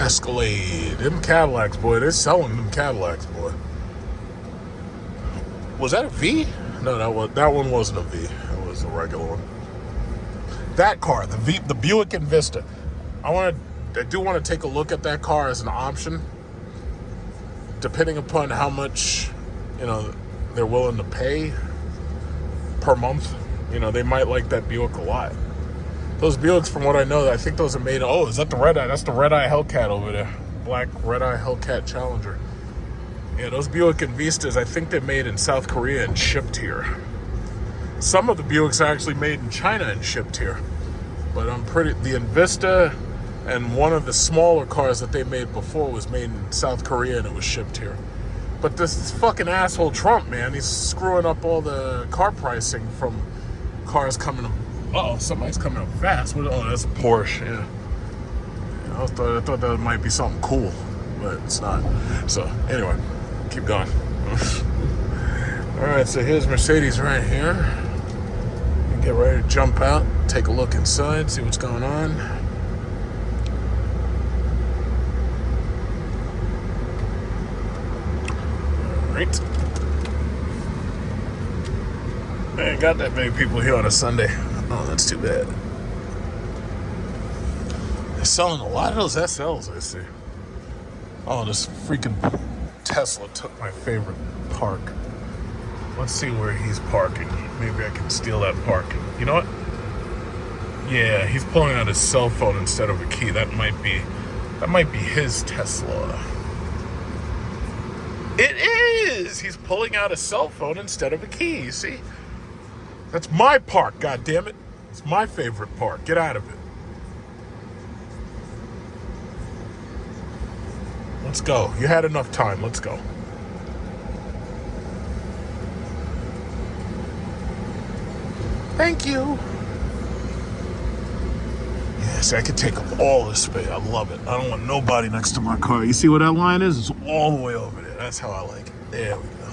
Escalade. Them Cadillacs, boy. They're selling them Cadillacs, boy. Was that a V? No, that one wasn't a V. That was a regular one. That car, the Buick Envista. I do want to take a look at that car as an option, depending upon how much, they're willing to pay per month. They might like that Buick a lot. Those Buicks, from what I know, I think those are made. Oh, is that the Red Eye? That's the Red Eye Hellcat over there. Black Red Eye Hellcat Challenger. Yeah, those Buick Envistas, I think they're made in South Korea and shipped here. Some of the Buicks are actually made in China and shipped here. But the Envista and one of the smaller cars that they made before was made in South Korea and it was shipped here. But this fucking asshole Trump, man, he's screwing up all the car pricing from cars coming up. Uh-oh, somebody's coming up fast. Oh, that's a Porsche, yeah. I thought that might be something cool, but it's not. So, anyway, keep going. All right, so here's Mercedes right here. Get ready to jump out, take a look inside, see what's going on. All right. I ain't got that many people here on a Sunday. Oh, that's too bad. They're selling a lot of those SLs, I see. Oh, this freaking Tesla took my favorite park. Let's see where he's parking. Maybe I can steal that parking. You know what? Yeah, he's pulling out his cell phone instead of a key. That might be his Tesla. It is! He's pulling out a cell phone instead of a key, you see? That's my park, goddammit. It's my favorite park. Get out of it. Let's go. You had enough time. Let's go. Thank you. Yes, I could take up all this space. I love it. I don't want nobody next to my car. You see where that line is? It's all the way over there. That's how I like it. There we go.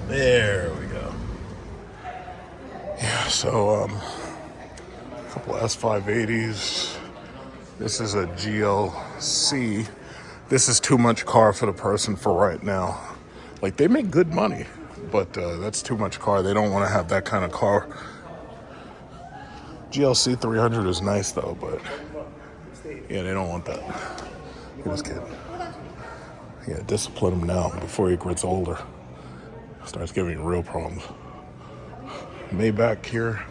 There we go. Yeah, so a couple S580s. This is a GLC. This is too much car for the person for right now. Like, they make good money, but that's too much car. They don't want to have that kind of car. GLC 300 is nice though, but yeah, they don't want that. He was kidding. Yeah, discipline him now before he gets older. Starts giving you real problems. Maybach here.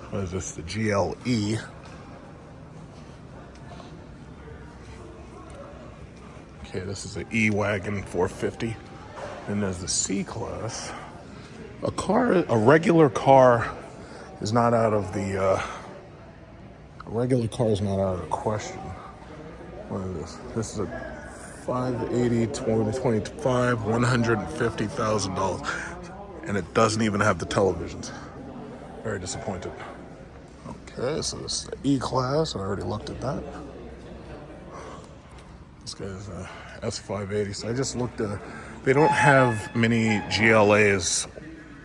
What is this? The GLE. Okay, this is an E-Wagon 450. And there's the C-Class. A regular car is not out of the, a regular car is not out of the question. What is this? This is a 580 2025, $150,000. And it doesn't even have the televisions. Very disappointed. Okay, so this is the E-Class. I already looked at that. This guy's a S580. So I just looked at, they don't have many GLAs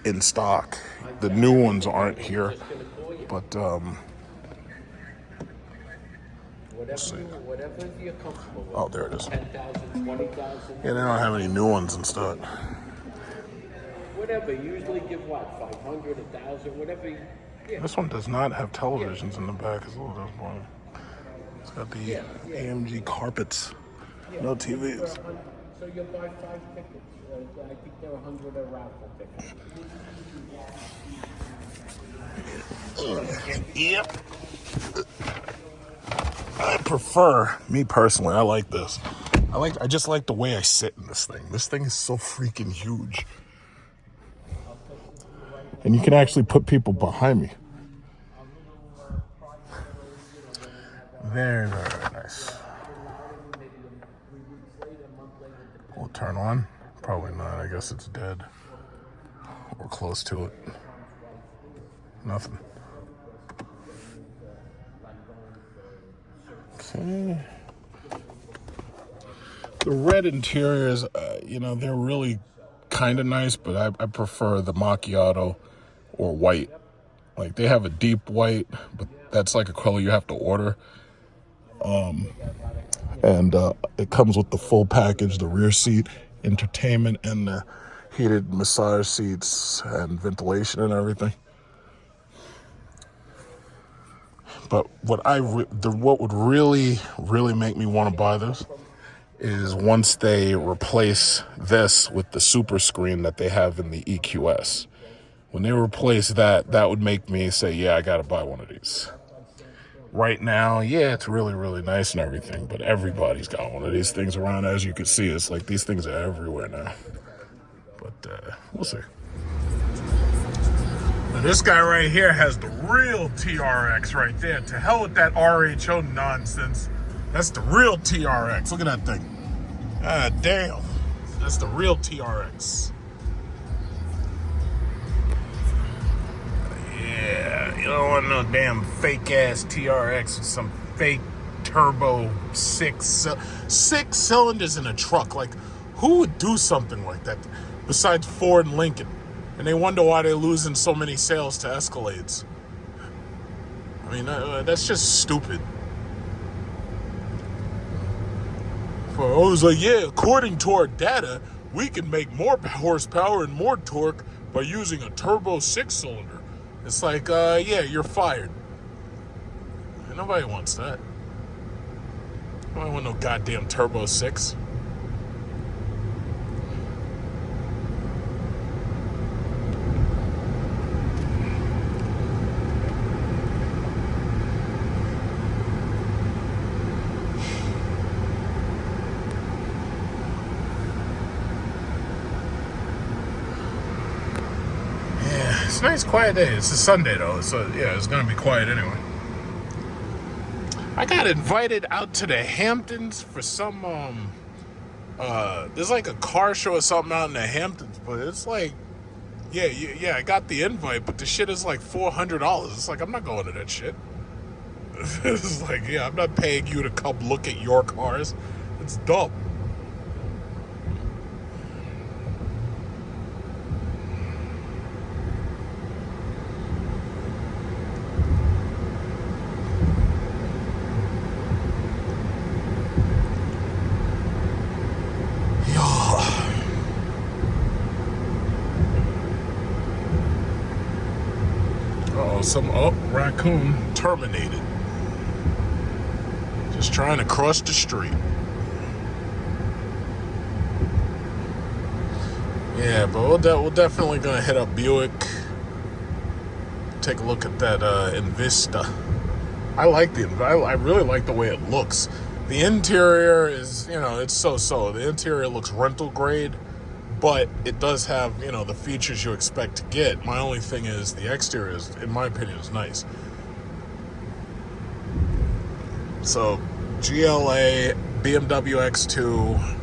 in stock. The new ones aren't here, but let's see. Oh, there it is. Yeah, they don't have any new ones in stock. Whatever, usually give what, 500, 1,000, whatever. Yeah. This one does not have televisions in the back. It's a little disappointing. It's got the AMG carpets, no TVs. So you'll buy 5 tickets. I think there are 100 are raffle tickets. Yep. I prefer, me personally, I like this. I just like the way I sit in this thing. This thing is so freaking huge. And you can actually put people behind me. Very, very nice. Will it turn on? Probably not. I guess it's dead. Or close to it. Nothing. Okay. The red interiors, they're really kind of nice, but I prefer the macchiato or white. Like, they have a deep white, but that's like a color you have to order. And it comes with the full package, the rear seat, entertainment, and the heated massage seats and ventilation and everything. But what would really, really make me want to buy this is once they replace this with the super screen that they have in the EQS. When they replace that, that would make me say, yeah, I got to buy one of these. Right now, yeah, it's really, really nice and everything, but everybody's got one of these things around. As you can see, it's like these things are everywhere now. But we'll see. Now, this guy right here has the real TRX right there. To hell with that RHO nonsense. That's the real TRX. Look at that thing. Ah, damn. That's the real TRX. Yeah, you don't want no damn fake ass TRX with some fake turbo six cylinders in a truck. Like, who would do something like that besides Ford and Lincoln? And they wonder why they're losing so many sales to Escalades. I mean, that's just stupid. I was like, yeah, according to our data, we can make more horsepower and more torque by using a turbo 6-cylinder. It's like, yeah, you're fired. Nobody wants that. Nobody want no goddamn turbo 6. It's a nice quiet day. It's a Sunday though, so yeah, it's gonna be quiet anyway. I got invited out to the Hamptons for some there's like a car show or something out in the Hamptons, but it's like yeah, I got the invite, but the shit is like $400. It's like, I'm not going to that shit. It's like, yeah, I'm not paying you to come look at your cars. It's dumb. Raccoon terminated. Just trying to cross the street. Yeah, but we're definitely gonna hit up Buick. Take a look at that Invista. I really like the way it looks. The interior is, it's so-so. The interior looks rental grade, but it does have, the features you expect to get. My only thing is the exterior is, in my opinion, is nice. So, GLA, BMW X2,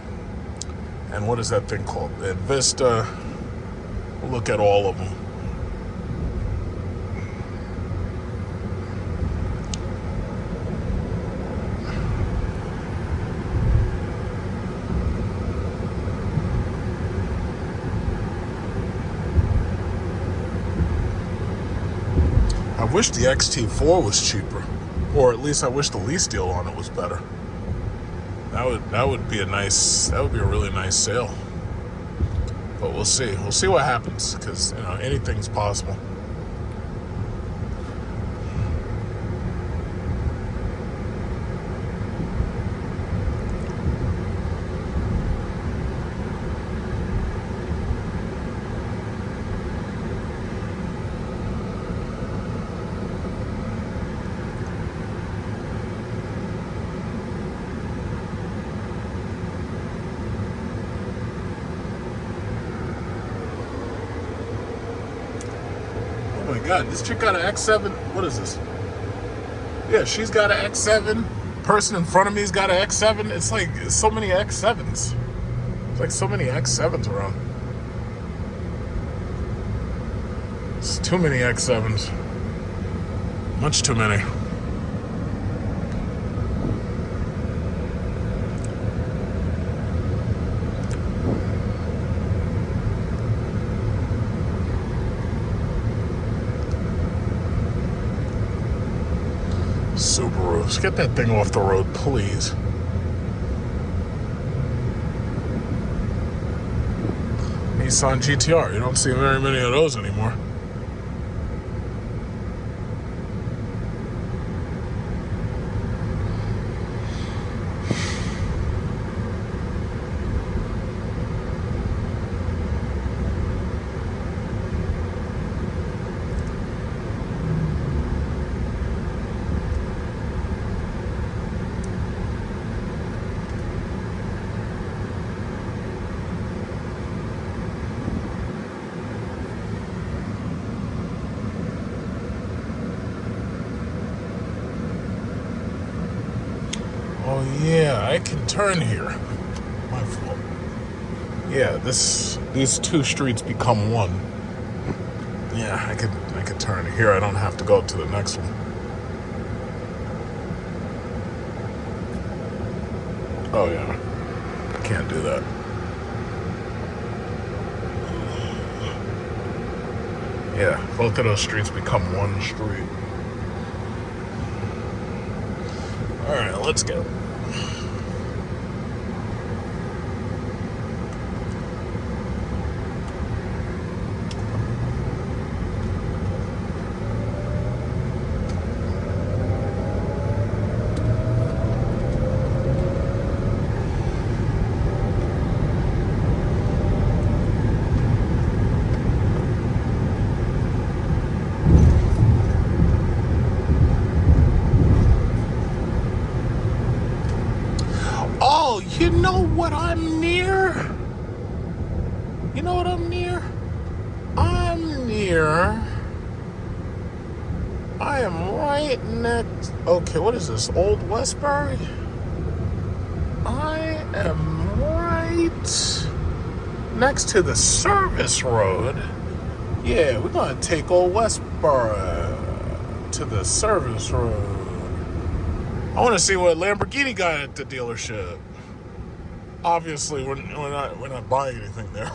and what is that thing called? The Invista. We'll look at all of them. I wish the XT4 was cheaper, or at least I wish the lease deal on it was better. That would be a really nice sale. But we'll see. We'll see what happens, because anything's possible. my God, this chick got an X7. What is this? Yeah, she's got an X7. Person in front of me's got an X7. It's like so many X7s. It's like so many X7s around. It's too many X7s. Much too many. Subarus, get that thing off the road, please. Nissan GTR, you don't see very many of those anymore. Oh yeah, I can turn here. My fault. Yeah, these two streets become one. Yeah, I could turn here. I don't have to go to the next one. Oh yeah, can't do that. Yeah, both of those streets become one street. All right, let's go. Oh, you know what I'm near? You know what I'm near? I am right next. Okay, what is this? Old Westbury? I am right next to the service road. Yeah, we're gonna take Old Westbury to the service road. I want to see what Lamborghini got at the dealership. Obviously, we're not buying anything there.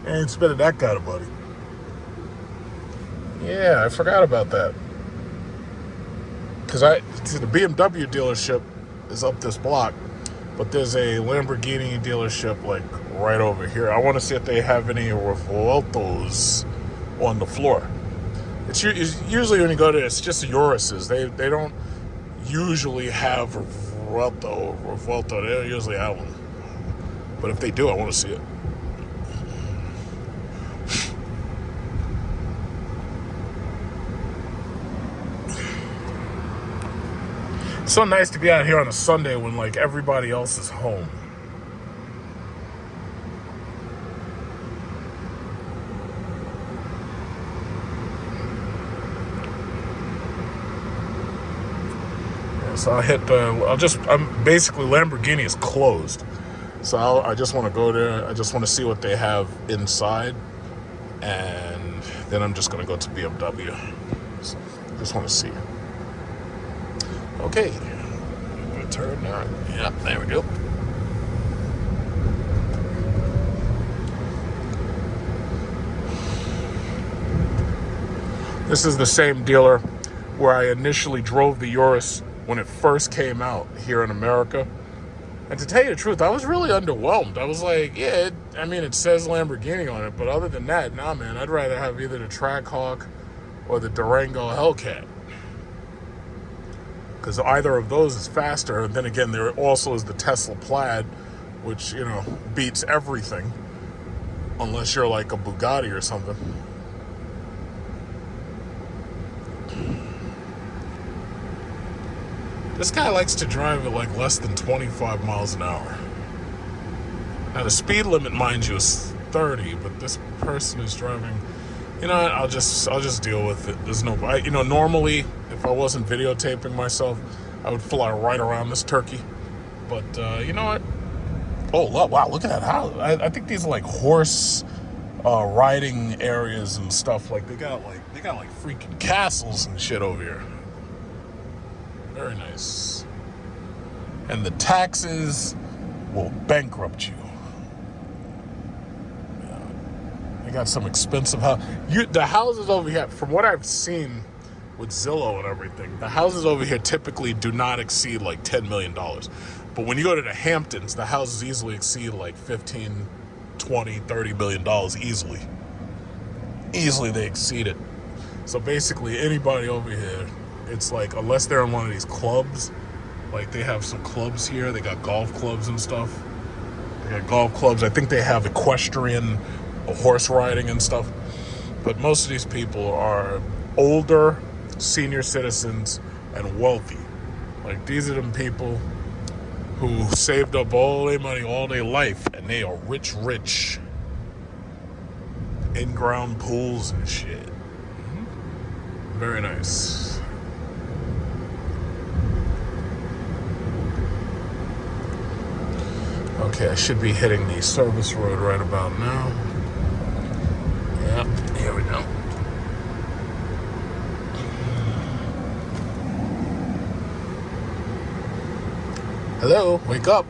Ain't spending that kind of money. Yeah, I forgot about that. Because the BMW dealership is up this block, but there's a Lamborghini dealership like right over here. I want to see if they have any Revueltos on the floor. It's usually when you go there, it's just Uruses. They don't usually have Revuelto. They don't usually have one. But if they do, I want to see it. It's so nice to be out here on a Sunday when like everybody else is home. So I'm basically Lamborghini is closed. So I just want to go there. I just want to see what they have inside. And then I'm just going to go to BMW. So I just want to see. Okay. I'm going to turn now. Yeah, there we go. This is the same dealer where I initially drove the Urus when it first came out here in America. And to tell you the truth, I was really underwhelmed. I was like, yeah, it says Lamborghini on it, but other than that, nah, man, I'd rather have either the Trackhawk or the Durango Hellcat. Because either of those is faster. And then again, there also is the Tesla Plaid, which, beats everything. Unless you're like a Bugatti or something. This guy likes to drive at like less than 25 miles an hour. Now the speed limit, mind you, is 30, but this person is driving You know what? I'll just deal with it. There's no, normally if I wasn't videotaping myself, I would fly right around this turkey. But you know what? Oh, wow! Look at that house. I think these are like horse riding areas and stuff. Like they got like freaking castles and shit over here. Very nice. And the taxes will bankrupt you. Yeah. They got some expensive house. The houses over here, from what I've seen with Zillow and everything, the houses over here typically do not exceed like $10 million. But when you go to the Hamptons, the houses easily exceed like 15, 20, $30 million easily. Easily they exceed it. So basically anybody over here, it's like, unless they're in one of these clubs, like they have some clubs here, they got golf clubs and stuff. They got golf clubs. I think they have equestrian horse riding and stuff. But most of these people are older, senior citizens, and wealthy. Like these are them people who saved up all their money all their life, and they are rich. In-ground pools and shit. Very nice. Okay, I should be hitting the service road right about now. Yep, here we go. Hello, wake up.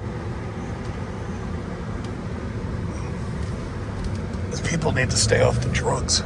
These people need to stay off the drugs.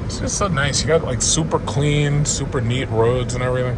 It's just so nice. You got like super clean, super neat roads and everything.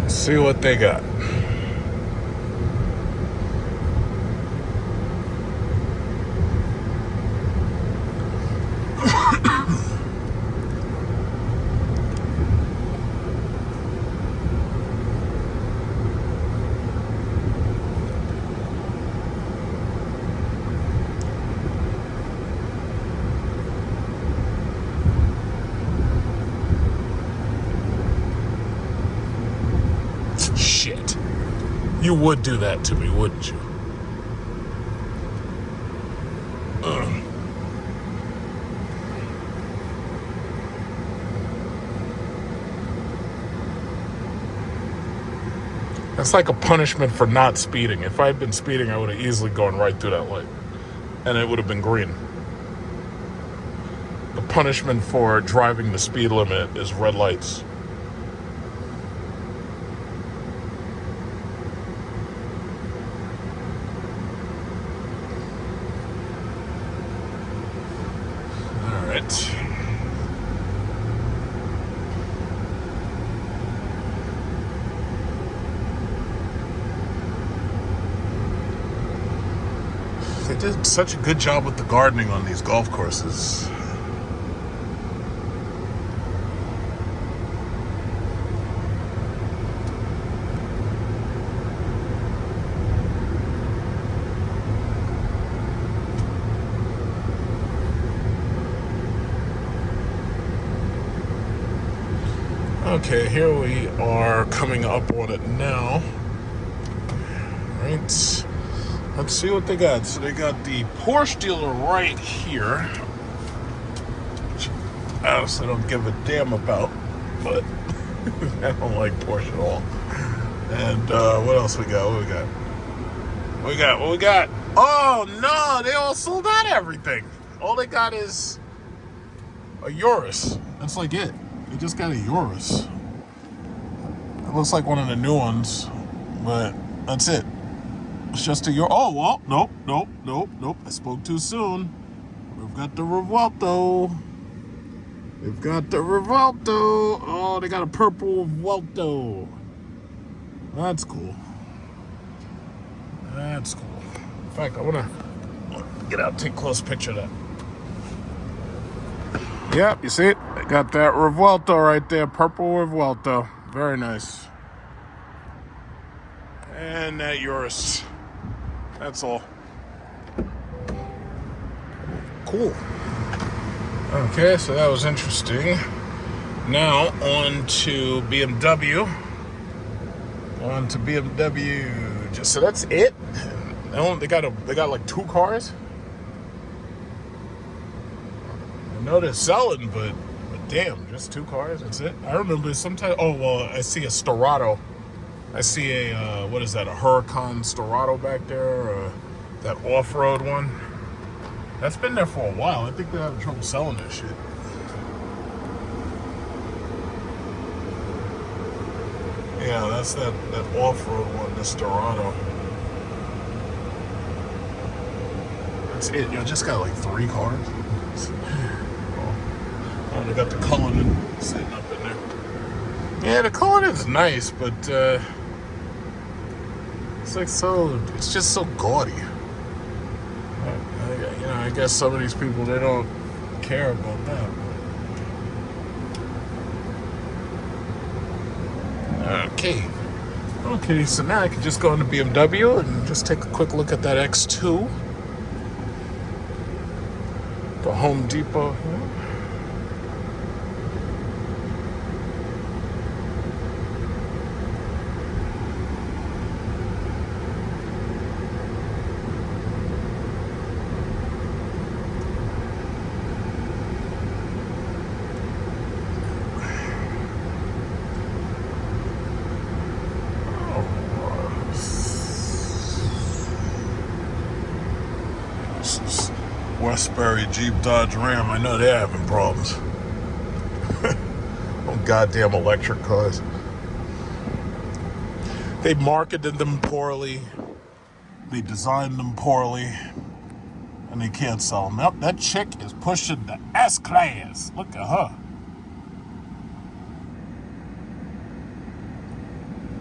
See what they got. Shit. You would do that to me, wouldn't you? That's like a punishment for not speeding. If I had been speeding, I would have easily gone right through that light. And it would have been green. The punishment for driving the speed limit is red lights. They did such a good job with the gardening on these golf courses. Okay, here we are coming up on it now. All right. Let's see what they got. So they got the Porsche dealer right here, which I honestly don't give a damn about, but I don't like Porsche at all. And what else we got? What we got? Oh no, they all sold out everything. All they got is a Urus. That's like it. They just got a Urus. It looks like one of the new ones, but that's it. It's just a Urus. Oh, well, nope. I spoke too soon. We've got the Revuelto. Oh, they got a purple Revuelto. That's cool. In fact, I want to get out and take a close picture of that. Yep, you see it? I got that Revuelto right there. Purple Revuelto. Very nice. And that Urus. That's all. Cool. Okay, so that was interesting. Now, on to BMW. So that's it? They got like 2 cars? I know they're selling, but damn, just 2 cars? That's it? I remember sometimes. Oh, well, I see a Stellantis. I see a, what is that, a Huracan Stellantis back there? Or that off-road one? That's been there for a while. I think they're having trouble selling that shit. Yeah, that's that off-road one, the Stellantis. That's it. You just got like 3 cars. Oh, they got the Cullinan sitting up in there. Yeah, the Cullinan's nice, but it's just so gaudy. I guess some of these people, they don't care about that. Okay, so now I can just go into BMW and just take a quick look at that X2. The Home Depot here. Westbury Jeep Dodge Ram. I know they're having problems. Oh, goddamn electric cars. They marketed them poorly. They designed them poorly. And they can't sell them. Yep, that chick is pushing the S-Class. Look at her.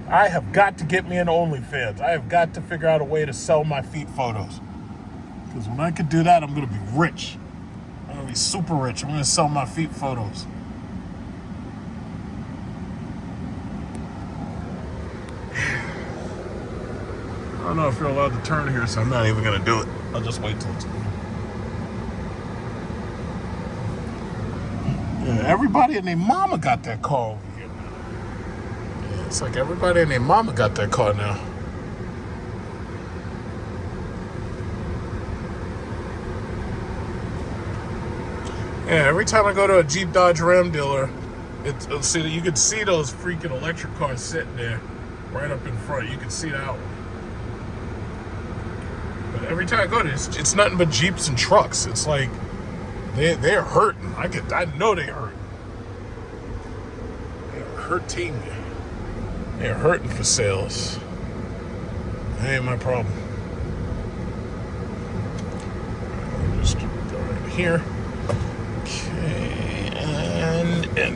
I have got to get me an OnlyFans. I have got to figure out a way to sell my feet photos. Because when I could do that, I'm going to be rich. I'm going to be super rich. I'm going to sell my feet photos. I don't know if you're allowed to turn here, so I'm not even going to do it. I'll just wait till it's done. Yeah, everybody and their mama got that car over here now. Yeah, it's like everybody and their mama got that car now. Yeah, every time I go to a Jeep Dodge Ram dealer, you can see those freaking electric cars sitting there right up in front. You can see that one. But every time I go there, it's nothing but Jeeps and trucks. It's like they're hurting. I know they're hurting. They're hurting. They're hurting for sales. That ain't my problem. I'll just go right here. Okay, and in.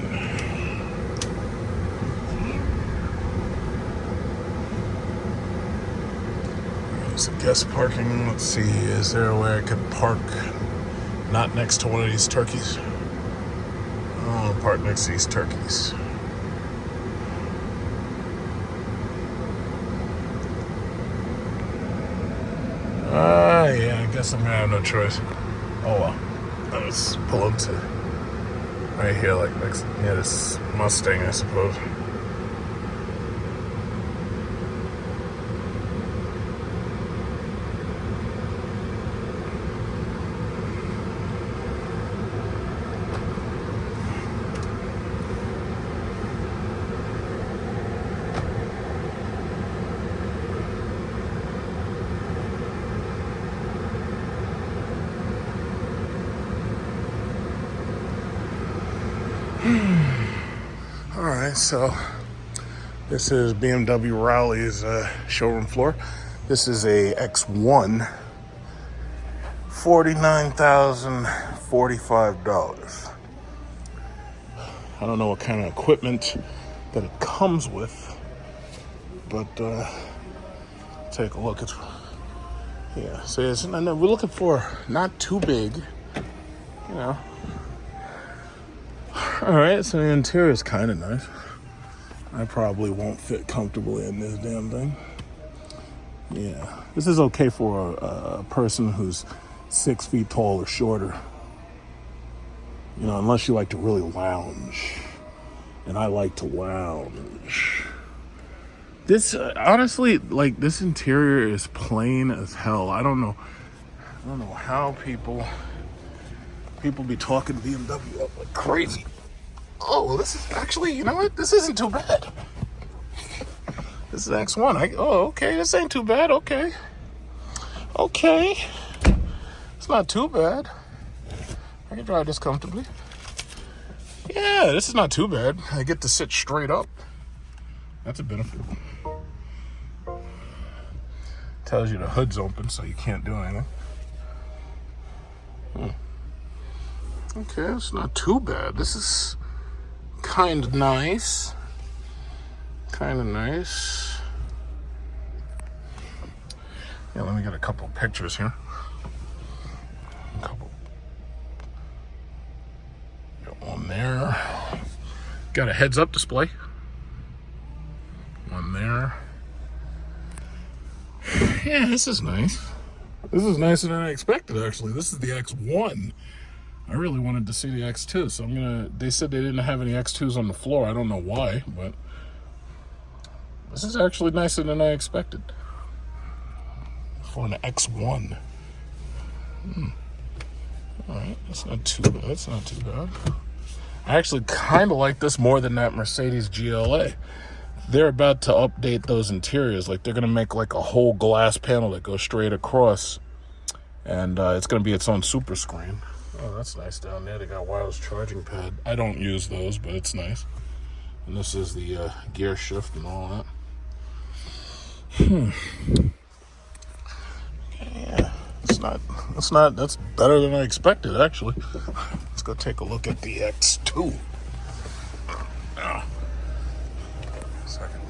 There's a guest parking. Let's see, is there a way I could park not next to one of these turkeys? I'll park next to these turkeys. Yeah, I guess I'm gonna have no choice. Oh well. Let's pull into right here, like next, yeah, this Mustang, I suppose. All right, so this is BMW Raleig's showroom floor. This is a X1, $49,045. I don't know what kind of equipment that it comes with, but take a look. It's so we're looking for not too big, you know. All right, so the interior is kind of nice. I probably won't fit comfortably in this damn thing. Yeah, this is okay for a person who's 6 feet tall or shorter. You know, unless you like to really lounge. And I like to lounge. This, honestly, like, this interior is plain as hell. I don't know how people be talking BMW up like crazy. Oh, well, this is actually, you know what? This isn't too bad. This is X1. Okay, this ain't too bad. Okay. It's not too bad. I can drive this comfortably. Yeah, this is not too bad. I get to sit straight up. That's a benefit. Tells you the hood's open, so you can't do anything. Okay, it's not too bad. This is kind of nice. Yeah, let me get a couple pictures here. Got one there. Got a heads-up display. One there. Yeah, this is nice. This is nicer than I expected, actually. This is the X1. I really wanted to see the X2, so they said they didn't have any X2s on the floor. I don't know why, but this is actually nicer than I expected for an X1. All right, that's not too bad. I actually kind of like this more than that Mercedes GLA. They're about to update those interiors. Like, they're going to make like a whole glass panel that goes straight across, and it's going to be its own super screen. Oh, that's nice down there. They got wireless charging pad. I don't use those, but it's nice. And this is the gear shift and all that. Yeah, that's better than I expected, actually. Let's go take a look at the X2. Second.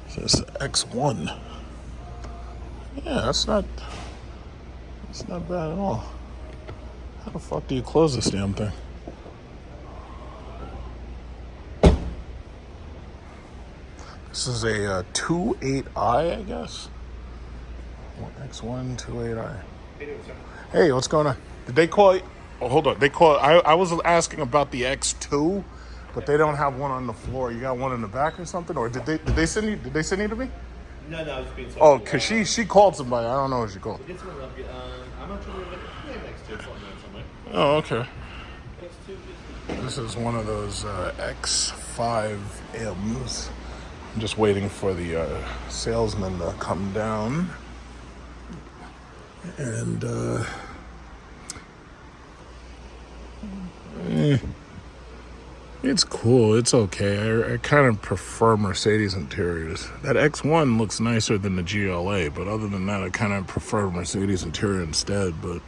So this is X1. Yeah, that's not bad at all. How the fuck do you close this damn thing? This is a 28i, I guess. X1 28i. Hey, what's going on? Did they call? Oh, hold on. I was asking about the X2, but they don't have one on the floor. You got one in the back or something, or did they send you? Did they send you to me? No, I was being. Oh, cause she called somebody. I don't know who she called. It's one of I'm not sure what X2 is somewhere. Oh, okay. X2 This is one of those X5Ms. I'm just waiting for the salesman to come down. And it's cool. It's okay. I kind of prefer Mercedes interiors. That X1 looks nicer than the GLA, but other than that, I kind of prefer Mercedes interior instead. But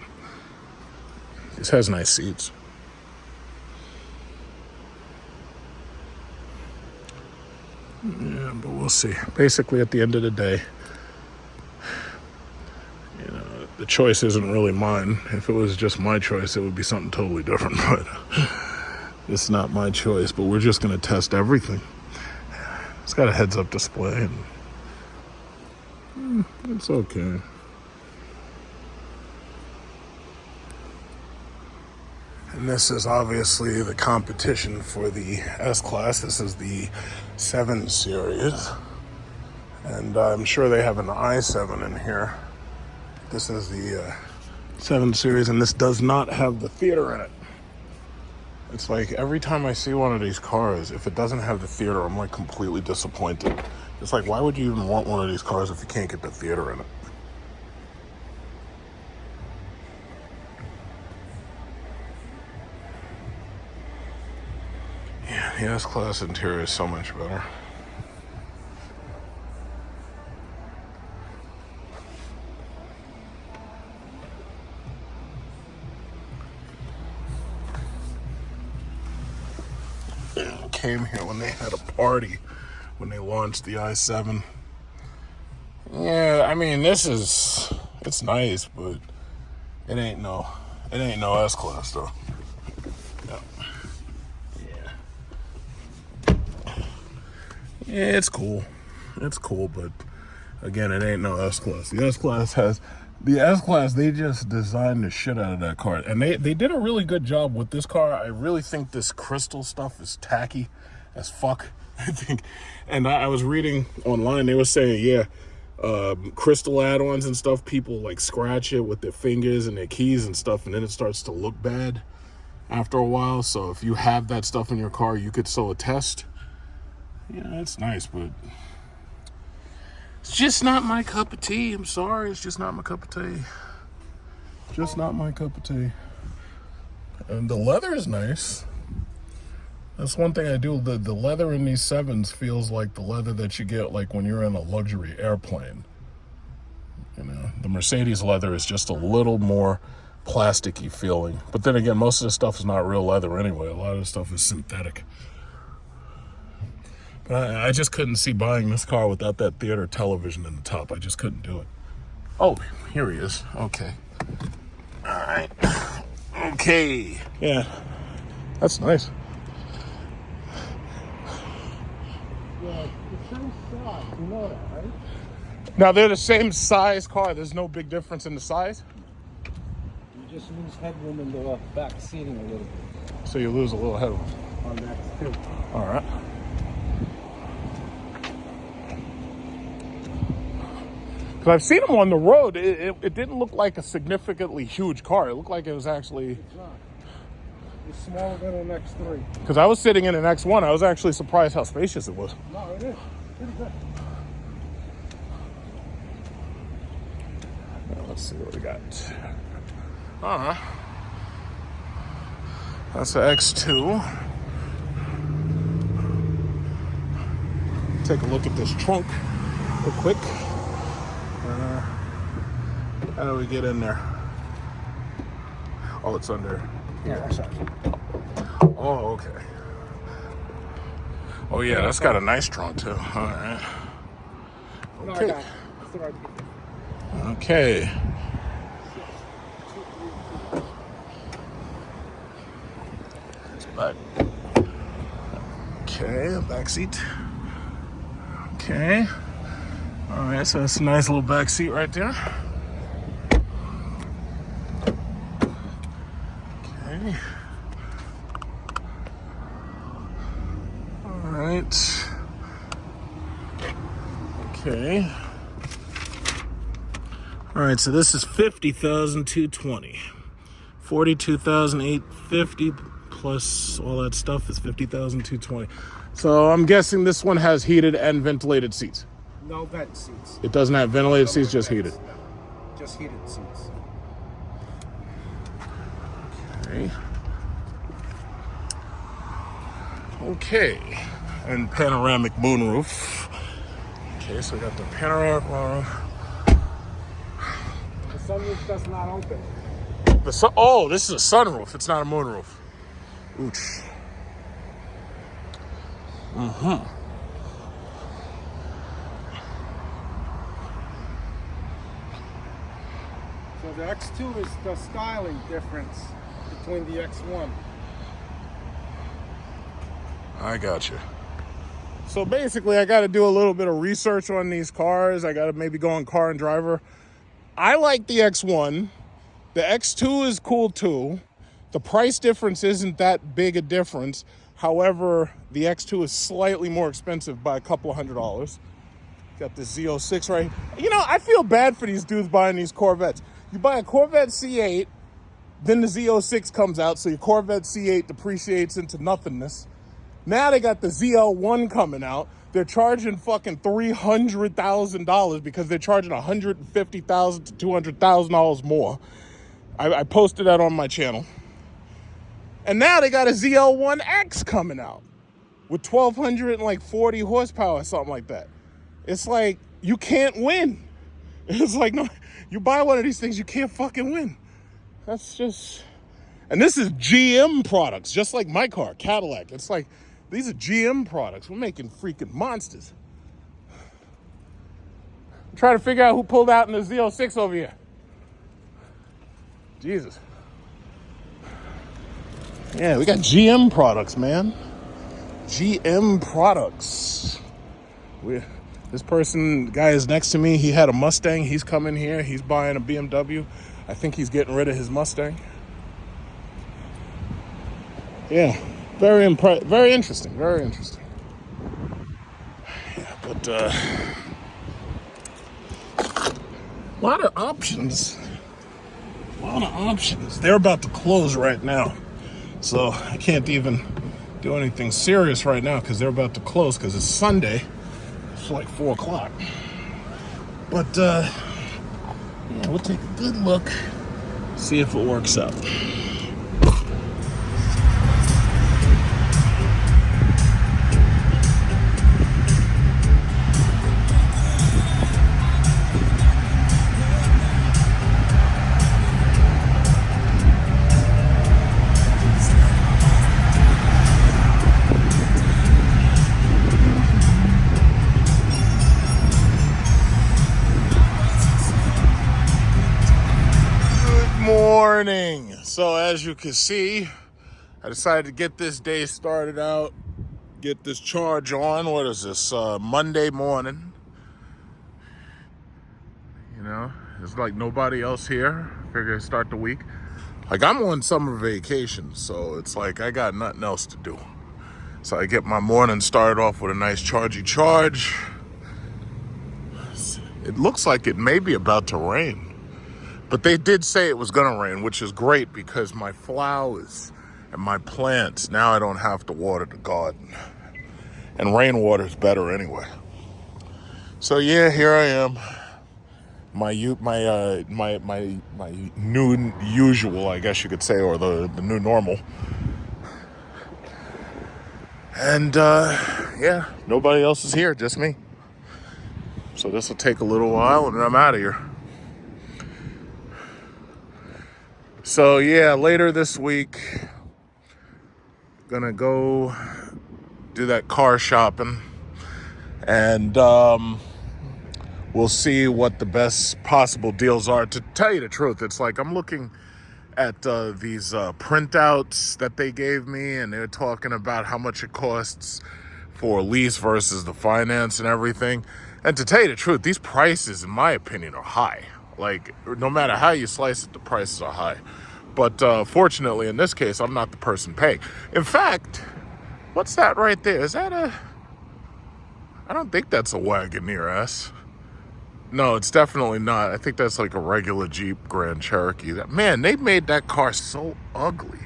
this has nice seats. Yeah, but we'll see. Basically, at the end of the day, you know, the choice isn't really mine. If it was just my choice, it would be something totally different. But it's not my choice. But we're just going to test everything. It's got a heads-up display, and it's okay. And this is obviously the competition for the S-Class. This is the 7 Series. And I'm sure they have an i7 in here. This is the 7 Series, and this does not have the theater in it. It's like every time I see one of these cars, if it doesn't have the theater, I'm like completely disappointed. It's like, why would you even want one of these cars if you can't get the theater in it? The S-Class interior is so much better. Came here when they had a party when they launched the i7. Yeah, I mean, it's nice, but it ain't no S-Class though. No. Yeah, it's cool, but again, it ain't no S-Class. The S-Class, they just designed the shit out of that car. And they did a really good job with this car. I really think this crystal stuff is tacky as fuck, I think. And I was reading online, they were saying, yeah, crystal add-ons and stuff, people like scratch it with their fingers and their keys and stuff, and then it starts to look bad after a while. So if you have that stuff in your car, you could so attest. Yeah, it's nice, but it's just not my cup of tea. I'm sorry, it's just not my cup of tea. Just not my cup of tea. And the leather is nice. That's one thing I do. The leather in these 7s feels like the leather that you get like when you're in a luxury airplane. You know, the Mercedes leather is just a little more plasticky feeling. But then again, most of the stuff is not real leather anyway. A lot of the stuff is synthetic. But I just couldn't see buying this car without that theater television in the top. I just couldn't do it. Oh, here he is. Okay. All right. Okay. Yeah, that's nice. Yeah, the same size. You know that, right? Now, they're the same size car. There's no big difference in the size? You just lose headroom in the back seating a little bit. So you lose a little headroom. On that too. All right. Because I've seen them on the road. It didn't look like a significantly huge car. It looked like it was actually... It's not. It's smaller than an X3. Because I was sitting in an X1. I was actually surprised how spacious it was. No, it is. Pretty good. Now, let's see what we got. That's an X2. Take a look at this trunk real quick. How do we get in there? Oh, it's under. Yeah, that's right. Oh, okay. Oh, yeah, that's got a nice trunk, too. All right. No, I Okay. got it. It's the right. Okay. Back. Okay, back seat. Okay. All right, so that's a nice little back seat right there. Okay. All right. Okay. All right, so this is 50,220. 42,850 plus all that stuff is 50,220. So I'm guessing this one has heated and ventilated seats. No vent seats. It doesn't have ventilated seats, just heated. Just heated seats. Okay. Okay. And panoramic moonroof. Okay, so we got the panoramic moonroof. The sunroof does not open. Oh, this is a sunroof. It's not a moonroof. Ooch. Mm-hmm. So the X2 is the styling difference between the X1. I got you. So basically, I got to do a little bit of research on these cars. I got to maybe go on Car and Driver. I like the X1. The X2 is cool too. The price difference isn't that big a difference. However, the X2 is slightly more expensive by a couple of $100. Got the Z06 right. You know, I feel bad for these dudes buying these Corvettes. You buy a Corvette C8, then the Z06 comes out, so your Corvette C8 depreciates into nothingness. Now they got the ZL1 coming out. They're charging fucking $300,000 because they're charging $150,000 to $200,000 more. I posted that on my channel. And now they got a ZL1X coming out. with 1,240 horsepower or something like that. It's like, you can't win. It's like, no, you buy one of these things, you can't fucking win. That's just, and this is GM products, just like my car, Cadillac. It's like, these are GM products. We're making freaking monsters. I'm trying to figure out who pulled out in the Z06 over here. Jesus. Yeah, we got GM products, man. GM products. This guy is next to me. He had a Mustang. He's coming here. He's buying a BMW. I think he's getting rid of his Mustang. Yeah, very interesting. Very interesting. Yeah, but a lot of options. They're about to close right now, so I can't even do anything serious right now because they're about to close because it's Sunday. It's like 4 o'clock. But yeah, we'll take a good look, see if it works out. Morning. So as you can see, I decided to get this day started out, get this charge on. What is this, Monday morning? You know, there's like nobody else here. Figure start the week. Like, I'm on summer vacation, so it's like I got nothing else to do. So I get my morning started off with a nice charge. It looks like it may be about to rain. But they did say it was gonna rain, which is great because my flowers and my plants, now I don't have to water the garden. And rainwater is better anyway. So yeah, here I am. My new usual, I guess you could say, or the new normal. And yeah, nobody else is here, just me. So this will take a little while and then I'm out of here. So yeah, later this week, gonna go do that car shopping, and we'll see what the best possible deals are. To tell you the truth, it's like I'm looking at these printouts that they gave me, and they're talking about how much it costs for lease versus the finance and everything. And to tell you the truth, these prices, in my opinion, are high. Like, no matter how you slice it, the prices are high. But fortunately, in this case, I'm not the person paying. In fact, what's that right there? Is that I don't think that's a Wagoneer S. No, it's definitely not. I think that's like a regular Jeep Grand Cherokee. Man, they made that car so ugly.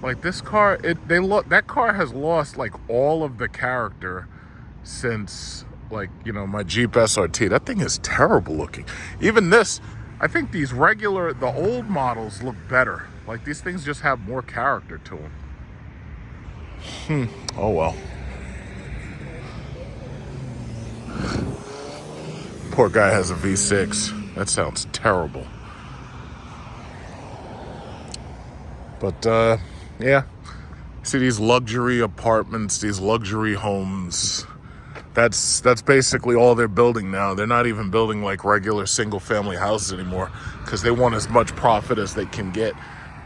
Like, this car, that car has lost like all of the character since, like, you know, my Jeep SRT. That thing is terrible looking. Even this, I think the old models look better. Like, these things just have more character to them. Oh well. Poor guy has a V6. That sounds terrible. But yeah, see these luxury apartments, these luxury homes. That's basically all they're building now. They're not even building like regular single family houses anymore because they want as much profit as they can get.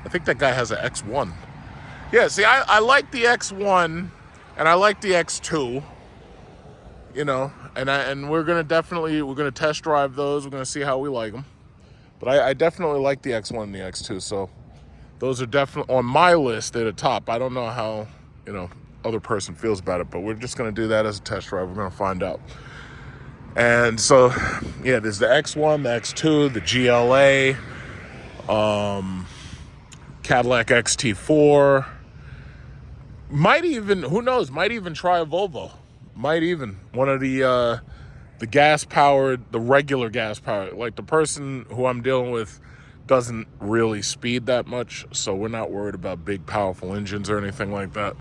I think that guy has an X1. Yeah, see, I like the X1 and I like the X2, you know, and we're gonna test drive those. We're gonna see how we like them. But I definitely like the X1 and the X2, so those are definitely on my list. They're the top. I don't know how, you know, other person feels about it, but we're just going to do that as a test drive. We're going to find out. And so yeah, there's the X1, the X2, the GLA, Cadillac XT4, might even, who knows, might even try a Volvo, might even one of the gas powered, the regular gas powered. Like, the person who I'm dealing with doesn't really speed that much, so we're not worried about big powerful engines or anything like that.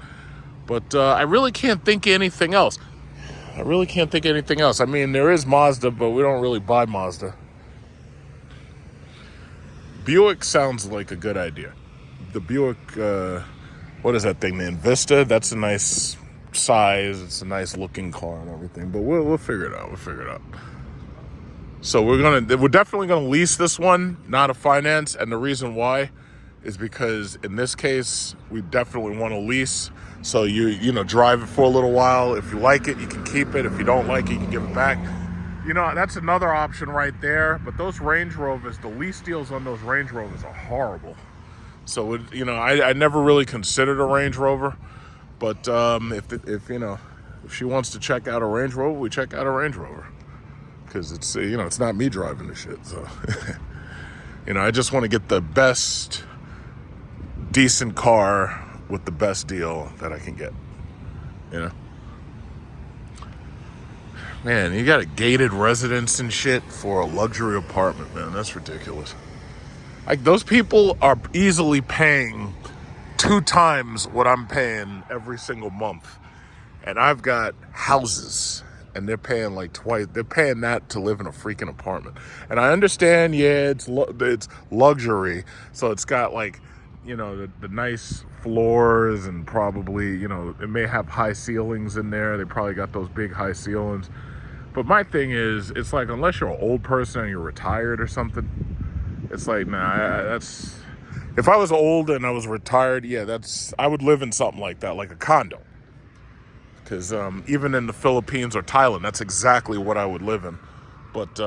But I really can't think of anything else. I mean, there is Mazda, but we don't really buy Mazda. Buick sounds like a good idea. The Buick, what is that thing, the Invista? That's a nice size. It's a nice looking car and everything. But we'll figure it out. So we're definitely gonna lease this one, not a finance. And the reason why is because in this case, we definitely want to lease. So you know, drive it for a little while. If you like it, you can keep it. If you don't like it, you can give it back. You know, that's another option right there. But those Range Rovers, the lease deals on those Range Rovers are horrible. So, you know, I never really considered a Range Rover. But if she wants to check out a Range Rover, we check out a Range Rover. Because it's, you know, it's not me driving the shit. So, you know, I just want to get the best decent car with the best deal that I can get, you know. Man, you got a gated residence and shit for a luxury apartment, man. That's ridiculous. Like, those people are easily paying 2 times what I'm paying every single month. And I've got houses, and they're paying like twice. They're paying that to live in a freaking apartment. And I understand, yeah, it's luxury. So it's got like, you know, the nice floors, and probably, you know, it may have high ceilings in there. They probably got those big high ceilings. But my thing is, it's like, unless you're an old person and you're retired or something, it's like, nah, that's... If I was old and I was retired, yeah, I would live in something like that, like a condo. Because even in the Philippines or Thailand, that's exactly what I would live in. But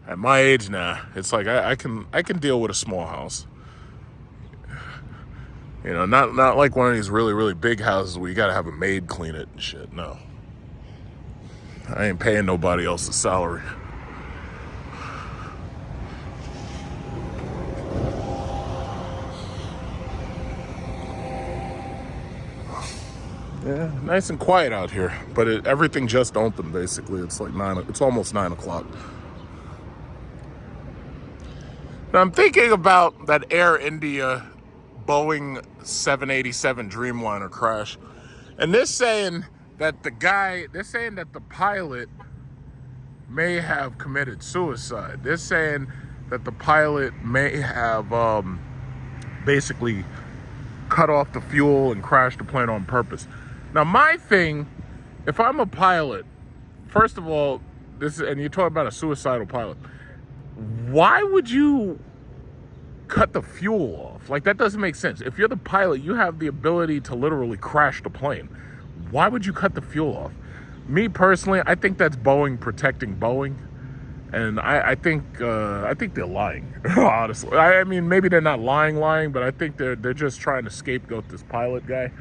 at my age now, it's like I can deal with a small house. You know, not like one of these really, really big houses where you got to have a maid clean it and shit. No. I ain't paying nobody else's salary. Yeah, nice and quiet out here, but everything just opened. Basically, it's like it's almost 9 o'clock. Now I'm thinking about that Air India Boeing 787 Dreamliner crash, and they're saying that the pilot may have committed suicide. They're saying that the pilot may have basically cut off the fuel and crashed the plane on purpose. Now, my thing, if I'm a pilot, first of all, and you talk about a suicidal pilot, why would you cut the fuel off? Like, that doesn't make sense. If you're the pilot, you have the ability to literally crash the plane. Why would you cut the fuel off? Me personally, I think that's Boeing protecting Boeing, and I think they're lying. Honestly, I mean, maybe they're not lying, but I think they're just trying to scapegoat this pilot guy,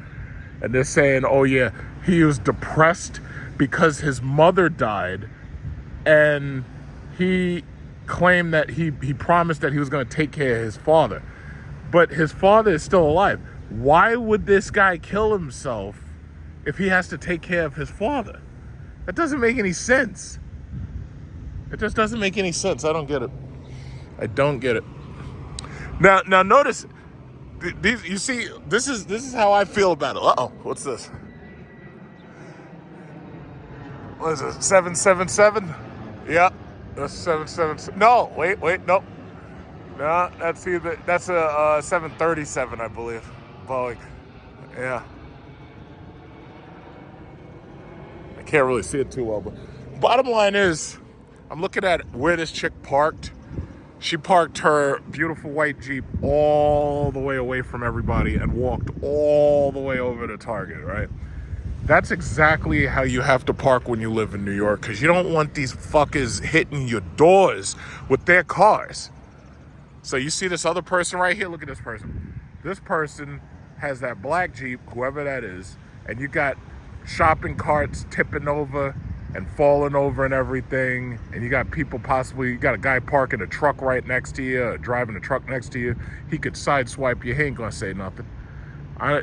and they're saying, oh yeah, he was depressed because his mother died, and he claimed that he promised that he was going to take care of his father, but his father is still alive. Why would this guy kill himself if he has to take care of his father? That doesn't make any sense. It just doesn't make any sense. I don't get it. I don't get it. Now notice, these. You see, this is how I feel about it. Uh-oh, what's this? What is it? 777? Yeah, that's 777. No, wait, no. No, that's a 737, I believe. Boeing. Yeah. I can't really see it too well, but bottom line is, I'm looking at where this chick parked. She parked her beautiful white Jeep all the way away from everybody and walked all the way over to Target, right? That's exactly how you have to park when you live in New York, because you don't want these fuckers hitting your doors with their cars. So you see this other person right here? Look at this person. This person has that black Jeep, whoever that is, and you got shopping carts tipping over and falling over and everything, and you got you got a guy parking a truck right next to you, driving a truck next to you. He could sideswipe you. He ain't gonna say nothing.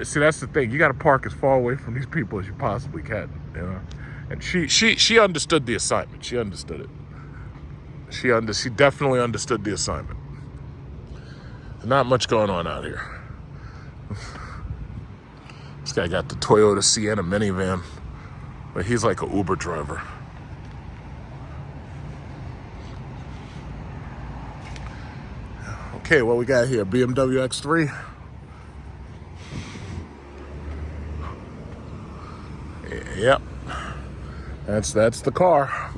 See, that's the thing. You got to park as far away from these people as you possibly can, you know. And she understood the assignment. She understood it. She definitely understood the assignment. There's not much going on out here. This guy got the Toyota Sienna minivan, but he's like an Uber driver. Okay, what we got here? BMW X3. Yep, that's the car.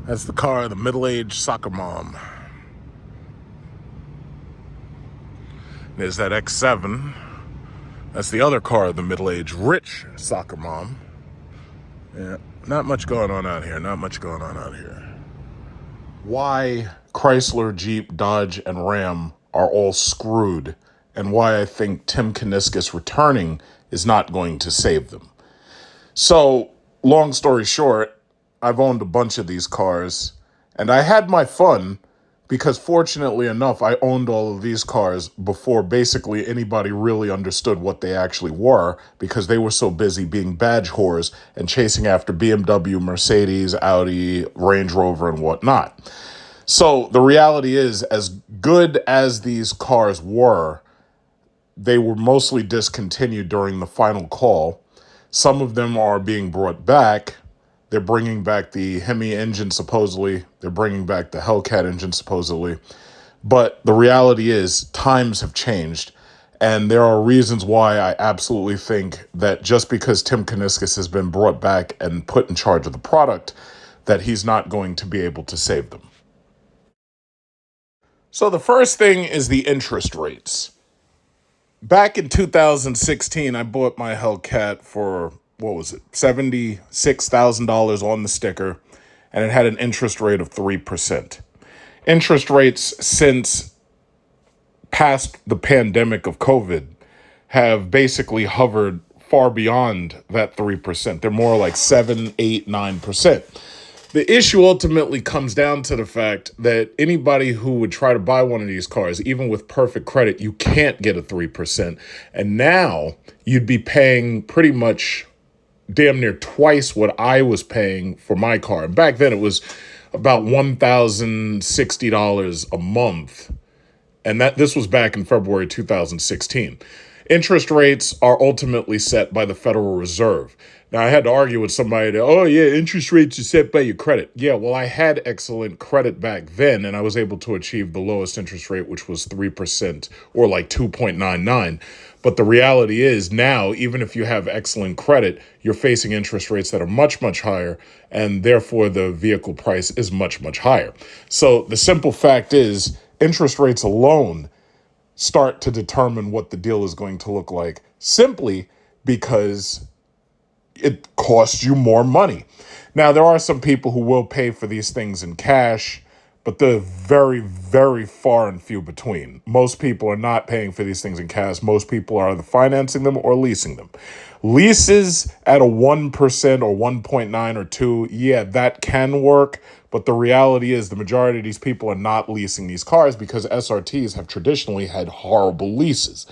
That's the car of the middle-aged soccer mom. There's that X7. That's the other car of the middle-aged rich soccer mom. Yeah, not much going on out here. Not much going on out here. Why Chrysler, Jeep, Dodge, and Ram are all screwed, and why I think Tim Kuniskis returning is not going to save them. So, long story short, I've owned a bunch of these cars, and I had my fun because fortunately enough, I owned all of these cars before basically anybody really understood what they actually were, because they were so busy being badge whores and chasing after BMW, Mercedes, Audi, Range Rover, and whatnot. So the reality is, as good as these cars were, they were mostly discontinued during the final call. Some of them are being brought back. They're bringing back the Hemi engine, supposedly. They're bringing back the Hellcat engine, supposedly. But the reality is, times have changed. And there are reasons why I absolutely think that just because Tim Kuniskis has been brought back and put in charge of the product, that he's not going to be able to save them. So the first thing is the interest rates. Back in 2016, I bought my Hellcat for, what was it, $76,000 on the sticker, and it had an interest rate of 3%. Interest rates since past the pandemic of COVID have basically hovered far beyond that 3%. They're more like 7, 8, 9%. The issue ultimately comes down to the fact that anybody who would try to buy one of these cars, even with perfect credit, you can't get a 3%. And now you'd be paying pretty much damn near twice what I was paying for my car. And back then it was about $1,060 a month. And this was back in February 2016. Interest rates are ultimately set by the Federal Reserve. Now, I had to argue with somebody that, oh, yeah, interest rates are set by your credit. Yeah, well, I had excellent credit back then, and I was able to achieve the lowest interest rate, which was 3% or like 2.99. But the reality is now, even if you have excellent credit, you're facing interest rates that are much, much higher, and therefore the vehicle price is much, much higher. So the simple fact is, interest rates alone start to determine what the deal is going to look like, simply because it costs you more money. Now, there are some people who will pay for these things in cash, but they're very, very far and few between. Most people are not paying for these things in cash. Most people are either financing them or leasing them. Leases at a 1% or 1.9 or 2, yeah, that can work. But the reality is the majority of these people are not leasing these cars because SRTs have traditionally had horrible leases.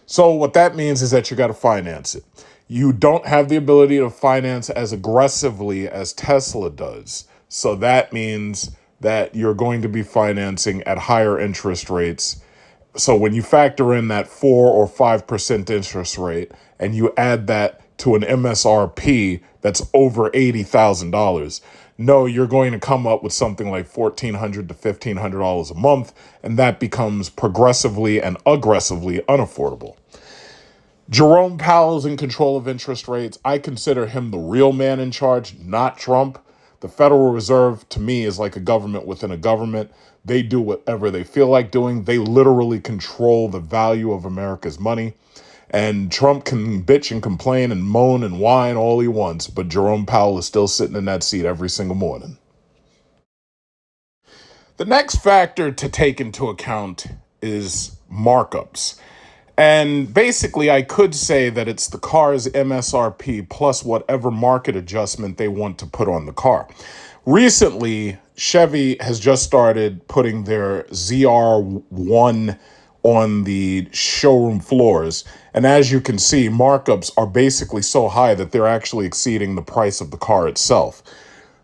So what that means is that you got to finance it. You don't have the ability to finance as aggressively as Tesla does. So that means that you're going to be financing at higher interest rates. So when you factor in that 4 or 5% interest rate and you add that to an MSRP that's over $80,000, no, you're going to come up with something like $1,400 to $1,500 a month, and that becomes progressively and aggressively unaffordable. Jerome Powell's in control of interest rates. I consider him the real man in charge, not Trump. The Federal Reserve, to me, is like a government within a government. They do whatever they feel like doing. They literally control the value of America's money. And Trump can bitch and complain and moan and whine all he wants, but Jerome Powell is still sitting in that seat every single morning. The next factor to take into account is markups. And basically, I could say that it's the car's MSRP plus whatever market adjustment they want to put on the car. Recently, Chevy has just started putting their ZR1 on the showroom floors. And as you can see, markups are basically so high that they're actually exceeding the price of the car itself.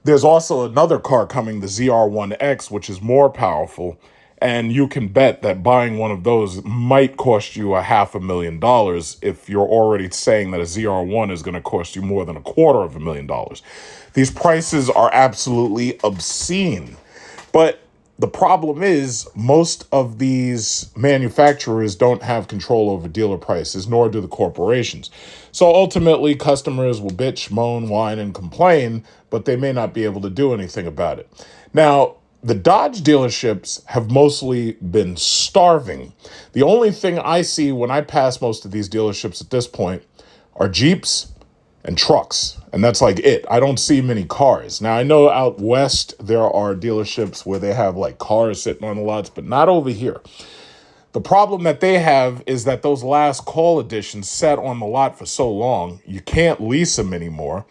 There's also another car coming, the ZR1X, which is more powerful. And you can bet that buying one of those might cost you $500,000 if you're already saying that a ZR1 is going to cost you more than $250,000. These prices are absolutely obscene. But the problem is most of these manufacturers don't have control over dealer prices, nor do the corporations. So ultimately, customers will bitch, moan, whine, and complain, but they may not be able to do anything about it. Now, the Dodge dealerships have mostly been starving. The only thing I see when I pass most of these dealerships at this point are Jeeps and trucks. And that's like it. I don't see many cars. Now, I know out west there are dealerships where they have like cars sitting on the lots, but not over here. The problem that they have is that those last call editions sat on the lot for so long, you can't lease them anymore.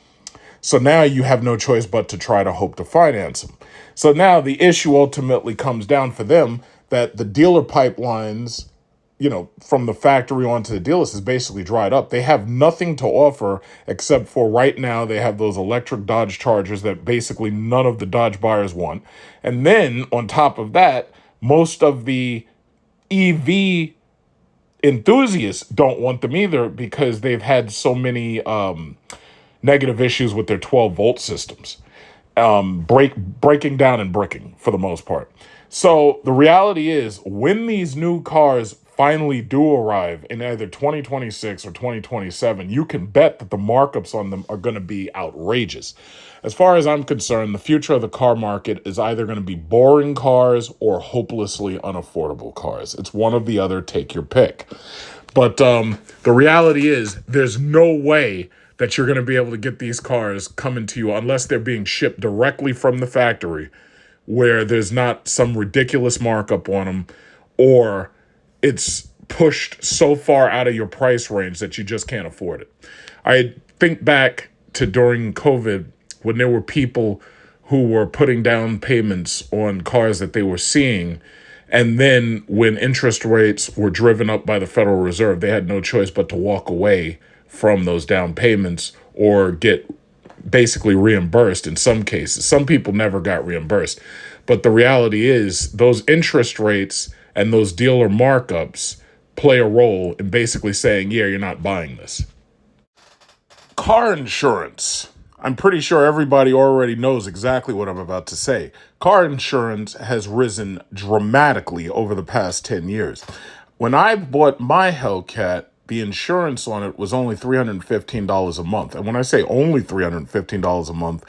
So now you have no choice but to try to hope to finance them. So now the issue ultimately comes down for them that the dealer pipelines, from the factory onto the dealers is basically dried up. They have nothing to offer except for right now they have those electric Dodge Chargers that basically none of the Dodge buyers want. And then on top of that, most of the EV enthusiasts don't want them either because they've had so many negative issues with their 12-volt systems. Breaking down and bricking for the most part. So the reality is when these new cars finally do arrive in either 2026 or 2027, you can bet that the markups on them are going to be outrageous. As far as I'm concerned, the future of the car market is either going to be boring cars or hopelessly unaffordable cars. It's one or the other, take your pick. But the reality is there's no way that you're going to be able to get these cars coming to you unless they're being shipped directly from the factory where there's not some ridiculous markup on them or it's pushed so far out of your price range that you just can't afford it. I think back to during COVID when there were people who were putting down payments on cars that they were seeing. And then when interest rates were driven up by the Federal Reserve, they had no choice but to walk away from those down payments or get basically reimbursed in some cases. Some people never got reimbursed. But the reality is those interest rates and those dealer markups play a role in basically saying, yeah, you're not buying this. Car insurance. I'm pretty sure everybody already knows exactly what I'm about to say. Car insurance has risen dramatically over the past 10 years. When I bought my Hellcat, the insurance on it was only $315 a month. And when I say only $315 a month,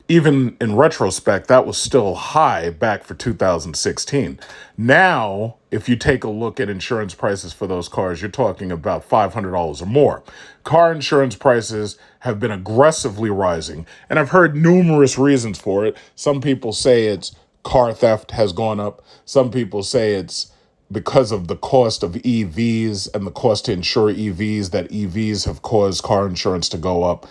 even in retrospect, that was still high back for 2016. Now, if you take a look at insurance prices for those cars, you're talking about $500 or more. Car insurance prices have been aggressively rising, and I've heard numerous reasons for it. Some people say it's car theft has gone up. Some people say it's because of the cost of EVs and the cost to insure EVs, that EVs have caused car insurance to go up.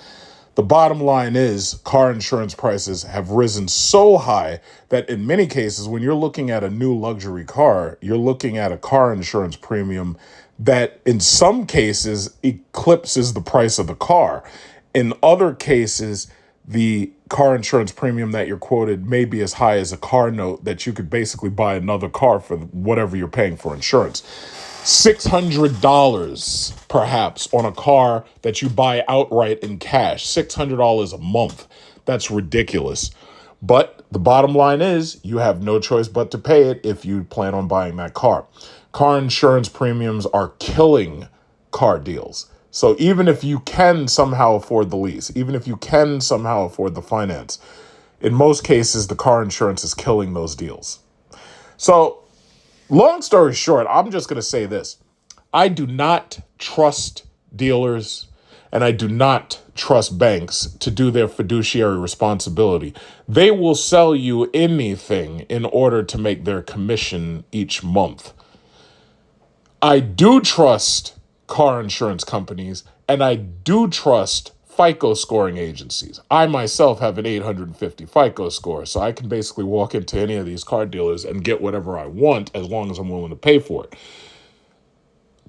The bottom line is car insurance prices have risen so high that in many cases, when you're looking at a new luxury car, you're looking at a car insurance premium that in some cases eclipses the price of the car. In other cases, the car insurance premium that you're quoted may be as high as a car note that you could basically buy another car for whatever you're paying for insurance. $600 perhaps on a car that you buy outright in cash. $600 a month. That's ridiculous. But the bottom line is you have no choice but to pay it if you plan on buying that car. Car insurance premiums are killing car deals. So even if you can somehow afford the lease, even if you can somehow afford the finance, in most cases, the car insurance is killing those deals. So long story short, I'm just going to say this. I do not trust dealers and I do not trust banks to do their fiduciary responsibility. They will sell you anything in order to make their commission each month. I do trust car insurance companies and I do trust FICO scoring agencies. I myself have an 850 FICO score, so I can basically walk into any of these car dealers and get whatever I want as long as I'm willing to pay for it.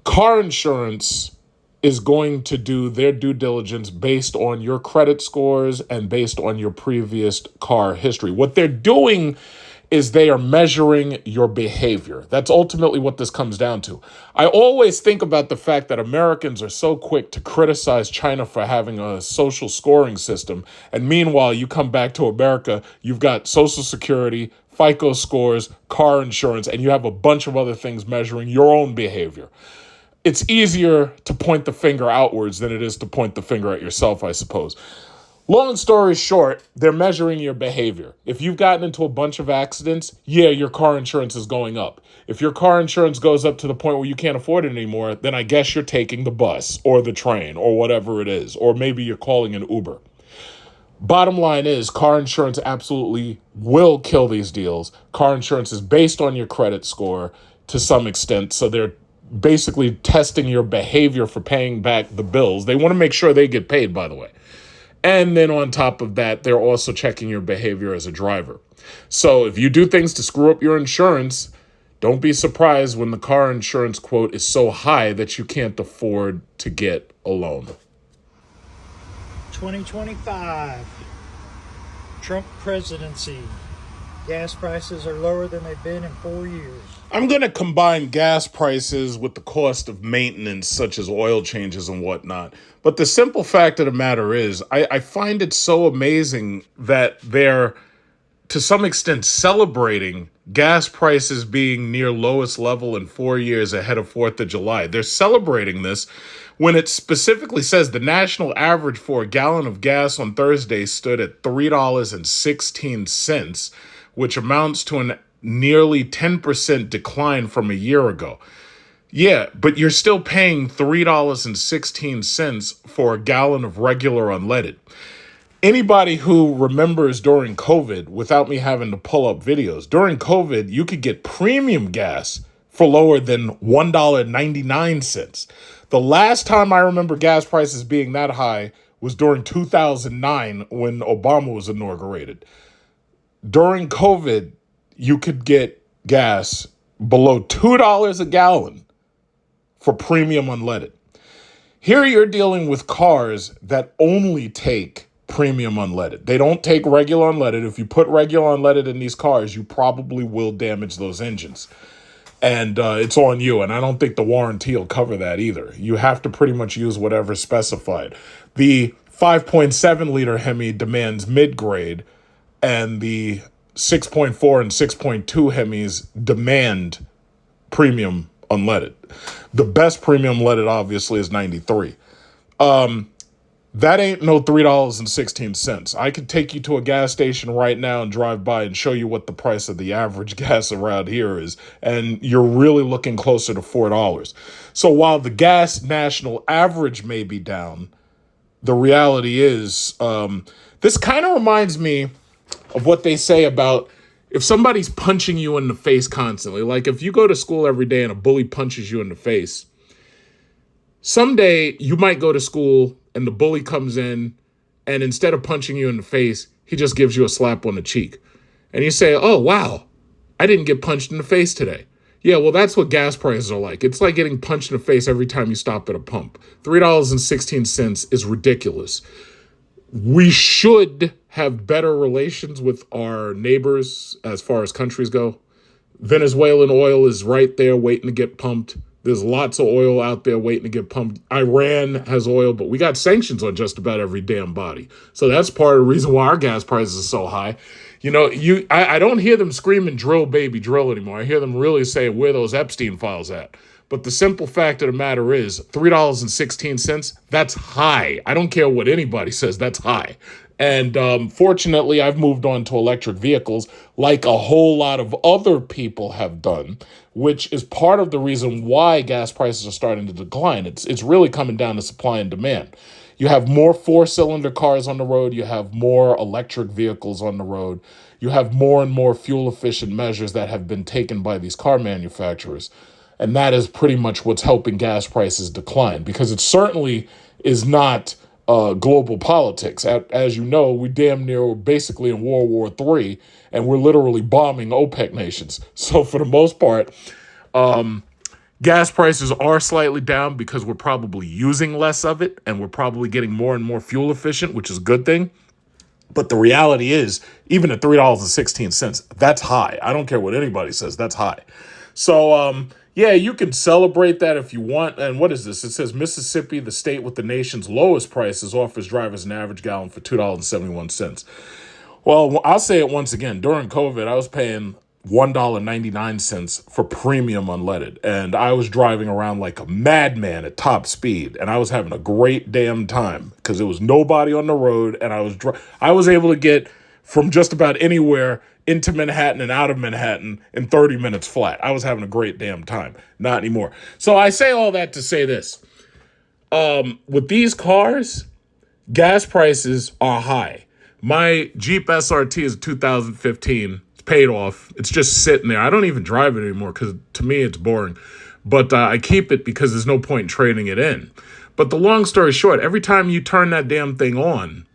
Car insurance is going to do their due diligence based on your credit scores and based on your previous car history. What they're doing is they are measuring your behavior. That's ultimately what this comes down to. I always think about the fact that Americans are so quick to criticize China for having a social scoring system. And meanwhile, you come back to America, you've got Social Security, FICO scores, car insurance, and you have a bunch of other things measuring your own behavior. It's easier to point the finger outwards than it is to point the finger at yourself, I suppose. Long story short, they're measuring your behavior. If you've gotten into a bunch of accidents, yeah, your car insurance is going up. If your car insurance goes up to the point where you can't afford it anymore, then I guess you're taking the bus or the train or whatever it is, or maybe you're calling an Uber. Bottom line is, car insurance absolutely will kill these deals. Car insurance is based on your credit score to some extent, so they're basically testing your behavior for paying back the bills. They want to make sure they get paid, by the way. And then on top of that, they're also checking your behavior as a driver. So if you do things to screw up your insurance, don't be surprised when the car insurance quote is so high that you can't afford to get a loan. 2025, Trump presidency. Gas prices are lower than they've been in 4 years. I'm going to combine gas prices with the cost of maintenance, such as oil changes and whatnot. But the simple fact of the matter is, I find it so amazing that they're, to some extent, celebrating gas prices being near lowest level in 4 years ahead of 4th of July. They're celebrating this when it specifically says the national average for a gallon of gas on Thursday stood at $3.16, which amounts to an nearly 10% decline from a year ago. Yeah, but you're still paying $3.16 for a gallon of regular unleaded. Anybody who remembers during COVID, without me having to pull up videos, during COVID, you could get premium gas for lower than $1.99. The last time I remember gas prices being that high was during 2009 when Obama was inaugurated. During COVID, you could get gas below $2 a gallon for premium unleaded. Here you're dealing with cars that only take premium unleaded. They don't take regular unleaded. If you put regular unleaded in these cars, you probably will damage those engines. And it's on you. And I don't think the warranty will cover that either. You have to pretty much use whatever's specified. The 5.7 liter Hemi demands mid-grade, and the 6.4 and 6.2 Hemis demand premium unleaded. The best premium unleaded, obviously, is 93. That ain't no $3.16. I could take you to a gas station right now and drive by and show you what the price of the average gas around here is, and you're really looking closer to $4. So while the gas national average may be down, the reality is, this kind of reminds me of what they say about if somebody's punching you in the face constantly. Like if you go to school every day and a bully punches you in the face, someday you might go to school and the bully comes in and instead of punching you in the face, he just gives you a slap on the cheek. And you say, oh, wow, I didn't get punched in the face today. Yeah, well, that's what gas prices are like. It's like getting punched in the face every time you stop at a pump. $3.16 is ridiculous. We should have better relations with our neighbors as far as countries go. Venezuelan oil is right there waiting to get pumped. There's lots of oil out there waiting to get pumped. Iran has oil, but we got sanctions on just about every damn body. So that's part of the reason why our gas prices are so high. You know, I don't hear them screaming drill, baby, drill anymore. I hear them really saying, where those Epstein files at? But the simple fact of the matter is $3.16, that's high. I don't care what anybody says, that's high. And fortunately, I've moved on to electric vehicles like a whole lot of other people have done, which is part of the reason why gas prices are starting to decline. It's really coming down to supply and demand. You have more four-cylinder cars on the road. You have more electric vehicles on the road. You have more and more fuel-efficient measures that have been taken by these car manufacturers. And that is pretty much what's helping gas prices decline, because it certainly is not global politics. As you know, we damn near basically in World War III, and we're literally bombing OPEC nations. So for the most part, gas prices are slightly down because we're probably using less of it, and we're probably getting more and more fuel efficient, which is a good thing. But the reality is, even at $3.16, that's high. I don't care what anybody says, that's high. So, yeah, you can celebrate that if you want. And what is this? It says Mississippi, the state with the nation's lowest prices, offers drivers an average gallon for $2.71. Well, I'll say it once again. During COVID, I was paying $1.99 for premium unleaded. And I was driving around like a madman at top speed. And I was having a great damn time because there was nobody on the road. And I was able to get from just about anywhere into Manhattan and out of Manhattan in 30 minutes flat. I was having a great damn time. Not anymore. So I say all that to say this. With these cars, gas prices are high. My Jeep SRT is 2015. It's paid off. It's just sitting there. I don't even drive it anymore because to me it's boring. But I keep it because there's no point in trading it in. But the long story short, every time you turn that damn thing on,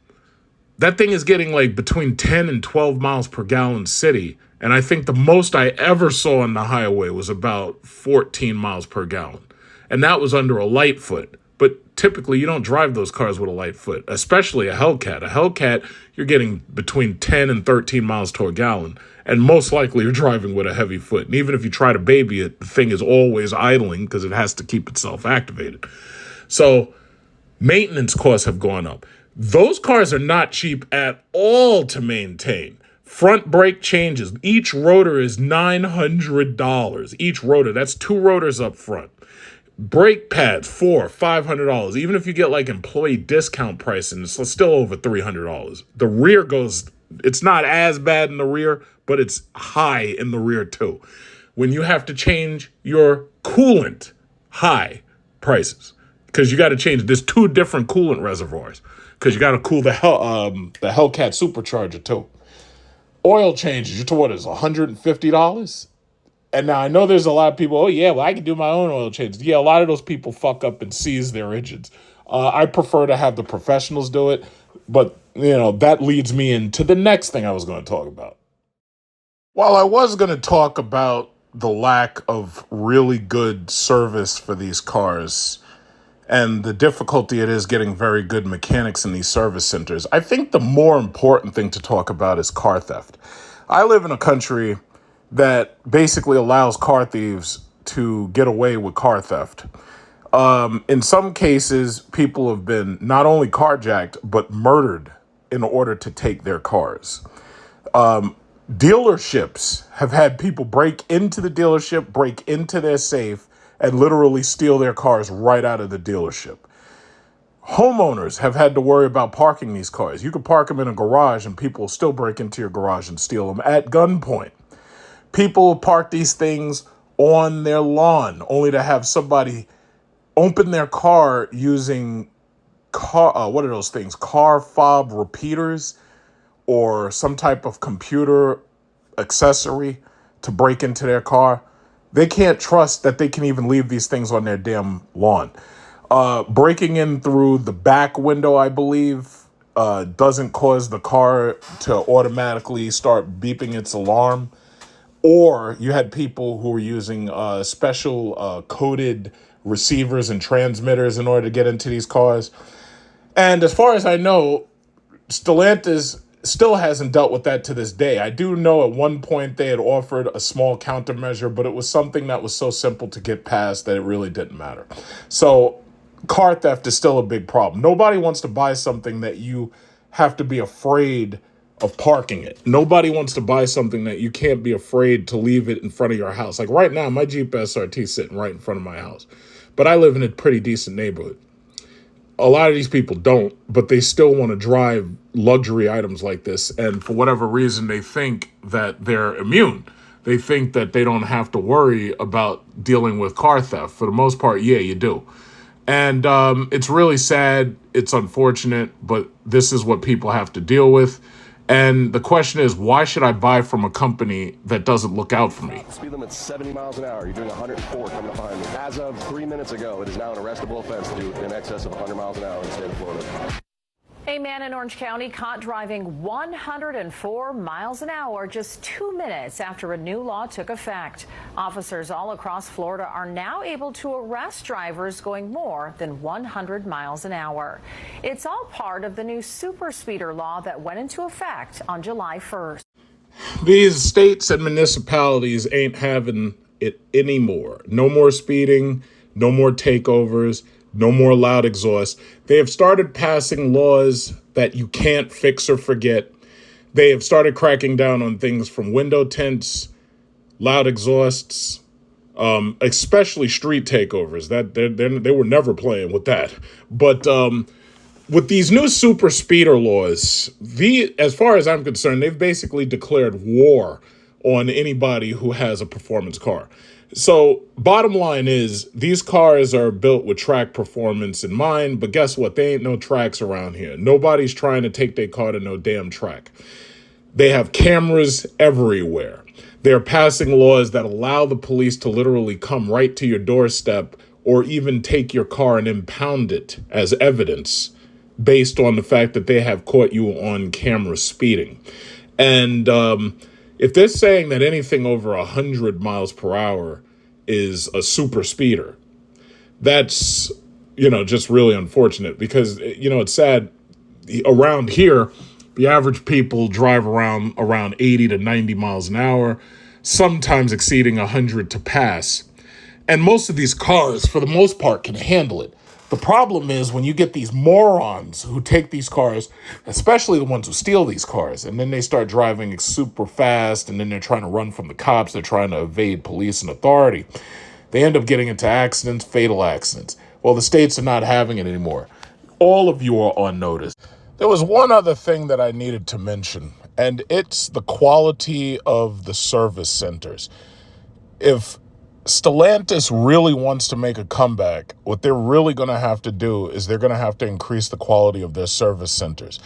that thing is getting like between 10 and 12 miles per gallon city. And I think the most I ever saw on the highway was about 14 miles per gallon. And that was under a light foot. But typically you don't drive those cars with a light foot, especially a Hellcat. A Hellcat, you're getting between 10 and 13 miles to a gallon. And most likely you're driving with a heavy foot. And even if you try to baby it, the thing is always idling because it has to keep itself activated. So maintenance costs have gone up. Those cars are not cheap at all to maintain. Front brake changes. Each rotor is $900. Each rotor. That's 2 rotors up front. Brake pads, $500. Even if you get like employee discount pricing, it's still over $300. The rear it's not as bad in the rear, but it's high in the rear too. When you have to change your coolant, high prices. Because you got to change, there's 2 different coolant reservoirs. Because you got to cool the Hellcat supercharger too. Oil changes, you're to what is $150? And now I know there's a lot of people, oh yeah, well I can do my own oil changes. Yeah, a lot of those people fuck up and seize their engines. I prefer to have the professionals do it. But, that leads me into the next thing I was going to talk about. While I was going to talk about the lack of really good service for these cars and the difficulty it is getting very good mechanics in these service centers, I think the more important thing to talk about is car theft. I live in a country that basically allows car thieves to get away with car theft. In some cases, people have been not only carjacked, but murdered in order to take their cars. Dealerships have had people break into the dealership, break into their safe, and literally steal their cars right out of the dealership. Homeowners have had to worry about parking these cars. You could park them in a garage and people will still break into your garage and steal them at gunpoint. People park these things on their lawn only to have somebody open their car using what are those things? Car fob repeaters or some type of computer accessory to break into their car. They can't trust that they can even leave these things on their damn lawn. Breaking in through the back window, I believe, doesn't cause the car to automatically start beeping its alarm. Or you had people who were using special coded receivers and transmitters in order to get into these cars. And as far as I know, Stellantis still hasn't dealt with that to this day. I do know at one point they had offered a small countermeasure, but it was something that was so simple to get past that it really didn't matter. So car theft is still a big problem. Nobody wants to buy something that you have to be afraid of parking it. Nobody wants to buy something that you can't be afraid to leave it in front of your house. Like right now, my Jeep SRT is sitting right in front of my house, but I live in a pretty decent neighborhood. A lot of these people don't, but they still want to drive luxury items like this. And for whatever reason, they think that they're immune. They think that they don't have to worry about dealing with car theft. For the most part, yeah, you do. And it's really sad. It's unfortunate, but this is what people have to deal with. And the question is, why should I buy from a company that doesn't look out for me? Speed limit's 70 miles an hour. You're doing 104 coming up behind me. As of 3 minutes ago, it is now an arrestable offense to do in excess of 100 miles an hour in the state of Florida. A man in Orange County caught driving 104 miles an hour just 2 minutes after a new law took effect. Officers all across Florida are now able to arrest drivers going more than 100 miles an hour. It's all part of the new super speeder law that went into effect on July 1st. These states and municipalities ain't having it anymore. No more speeding, no more takeovers, no more loud exhaust. They have started passing laws that you can't fix or forget. They have started cracking down on things from window tints, loud exhausts, especially street takeovers. That they were never playing with that. But with these new super speeder laws, as far as I'm concerned, they've basically declared war on anybody who has a performance car. So bottom line is these cars are built with track performance in mind, but guess what? They ain't no tracks around here. Nobody's trying to take their car to no damn track. They have cameras everywhere. They're passing laws that allow the police to literally come right to your doorstep or even take your car and impound it as evidence based on the fact that they have caught you on camera speeding. And if they're saying that anything over 100 miles per hour is a super speeder, that's, just really unfortunate because, it's sad. Around here, the average people drive around 80 to 90 miles an hour, sometimes exceeding 100 to pass. And most of these cars, for the most part, can handle it. The problem is when you get these morons who take these cars, especially the ones who steal these cars, and then they start driving super fast, and then they're trying to run from the cops, they're trying to evade police and authority. They end up getting into accidents, fatal accidents. Well, the states are not having it anymore. All of you are on notice. There was one other thing that I needed to mention, and it's the quality of the service centers. If Stellantis really wants to make a comeback, what they're really going to have to do is they're going to have to increase the quality of their service centers.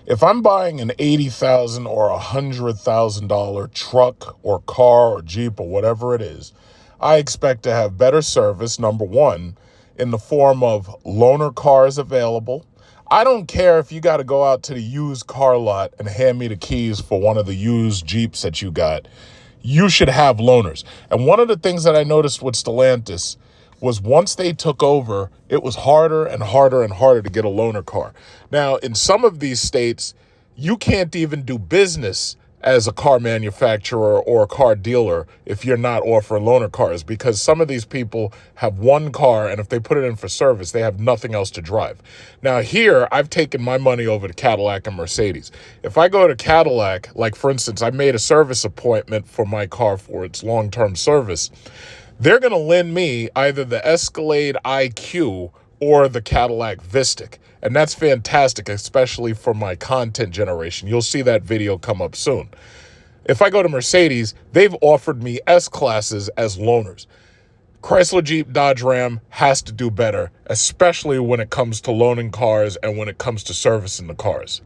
If I'm buying an $80,000 or $100,000 truck or car or Jeep or whatever it is, I expect to have better service, number one, in the form of loaner cars available. I don't care if you got to go out to the used car lot and hand me the keys for one of the used Jeeps that you got. You should have loaners. And one of the things that I noticed with Stellantis was once they took over, it was harder and harder and harder to get a loaner car. Now, in some of these states, you can't even do business as a car manufacturer or a car dealer if you're not offering loaner cars, because some of these people have one car, and if they put it in for service, they have nothing else to drive. Now here, I've taken my money over to Cadillac and Mercedes. If I go to Cadillac, like for instance, I made a service appointment for my car for its long-term service, they're going to lend me either the Escalade IQ or the Cadillac Vistic. And that's fantastic, especially for my content generation. You'll see that video come up soon. If I go to Mercedes, they've offered me S-classes as loaners. Chrysler, Jeep, Dodge, Ram has to do better, especially when it comes to loaning cars and when it comes to servicing the cars.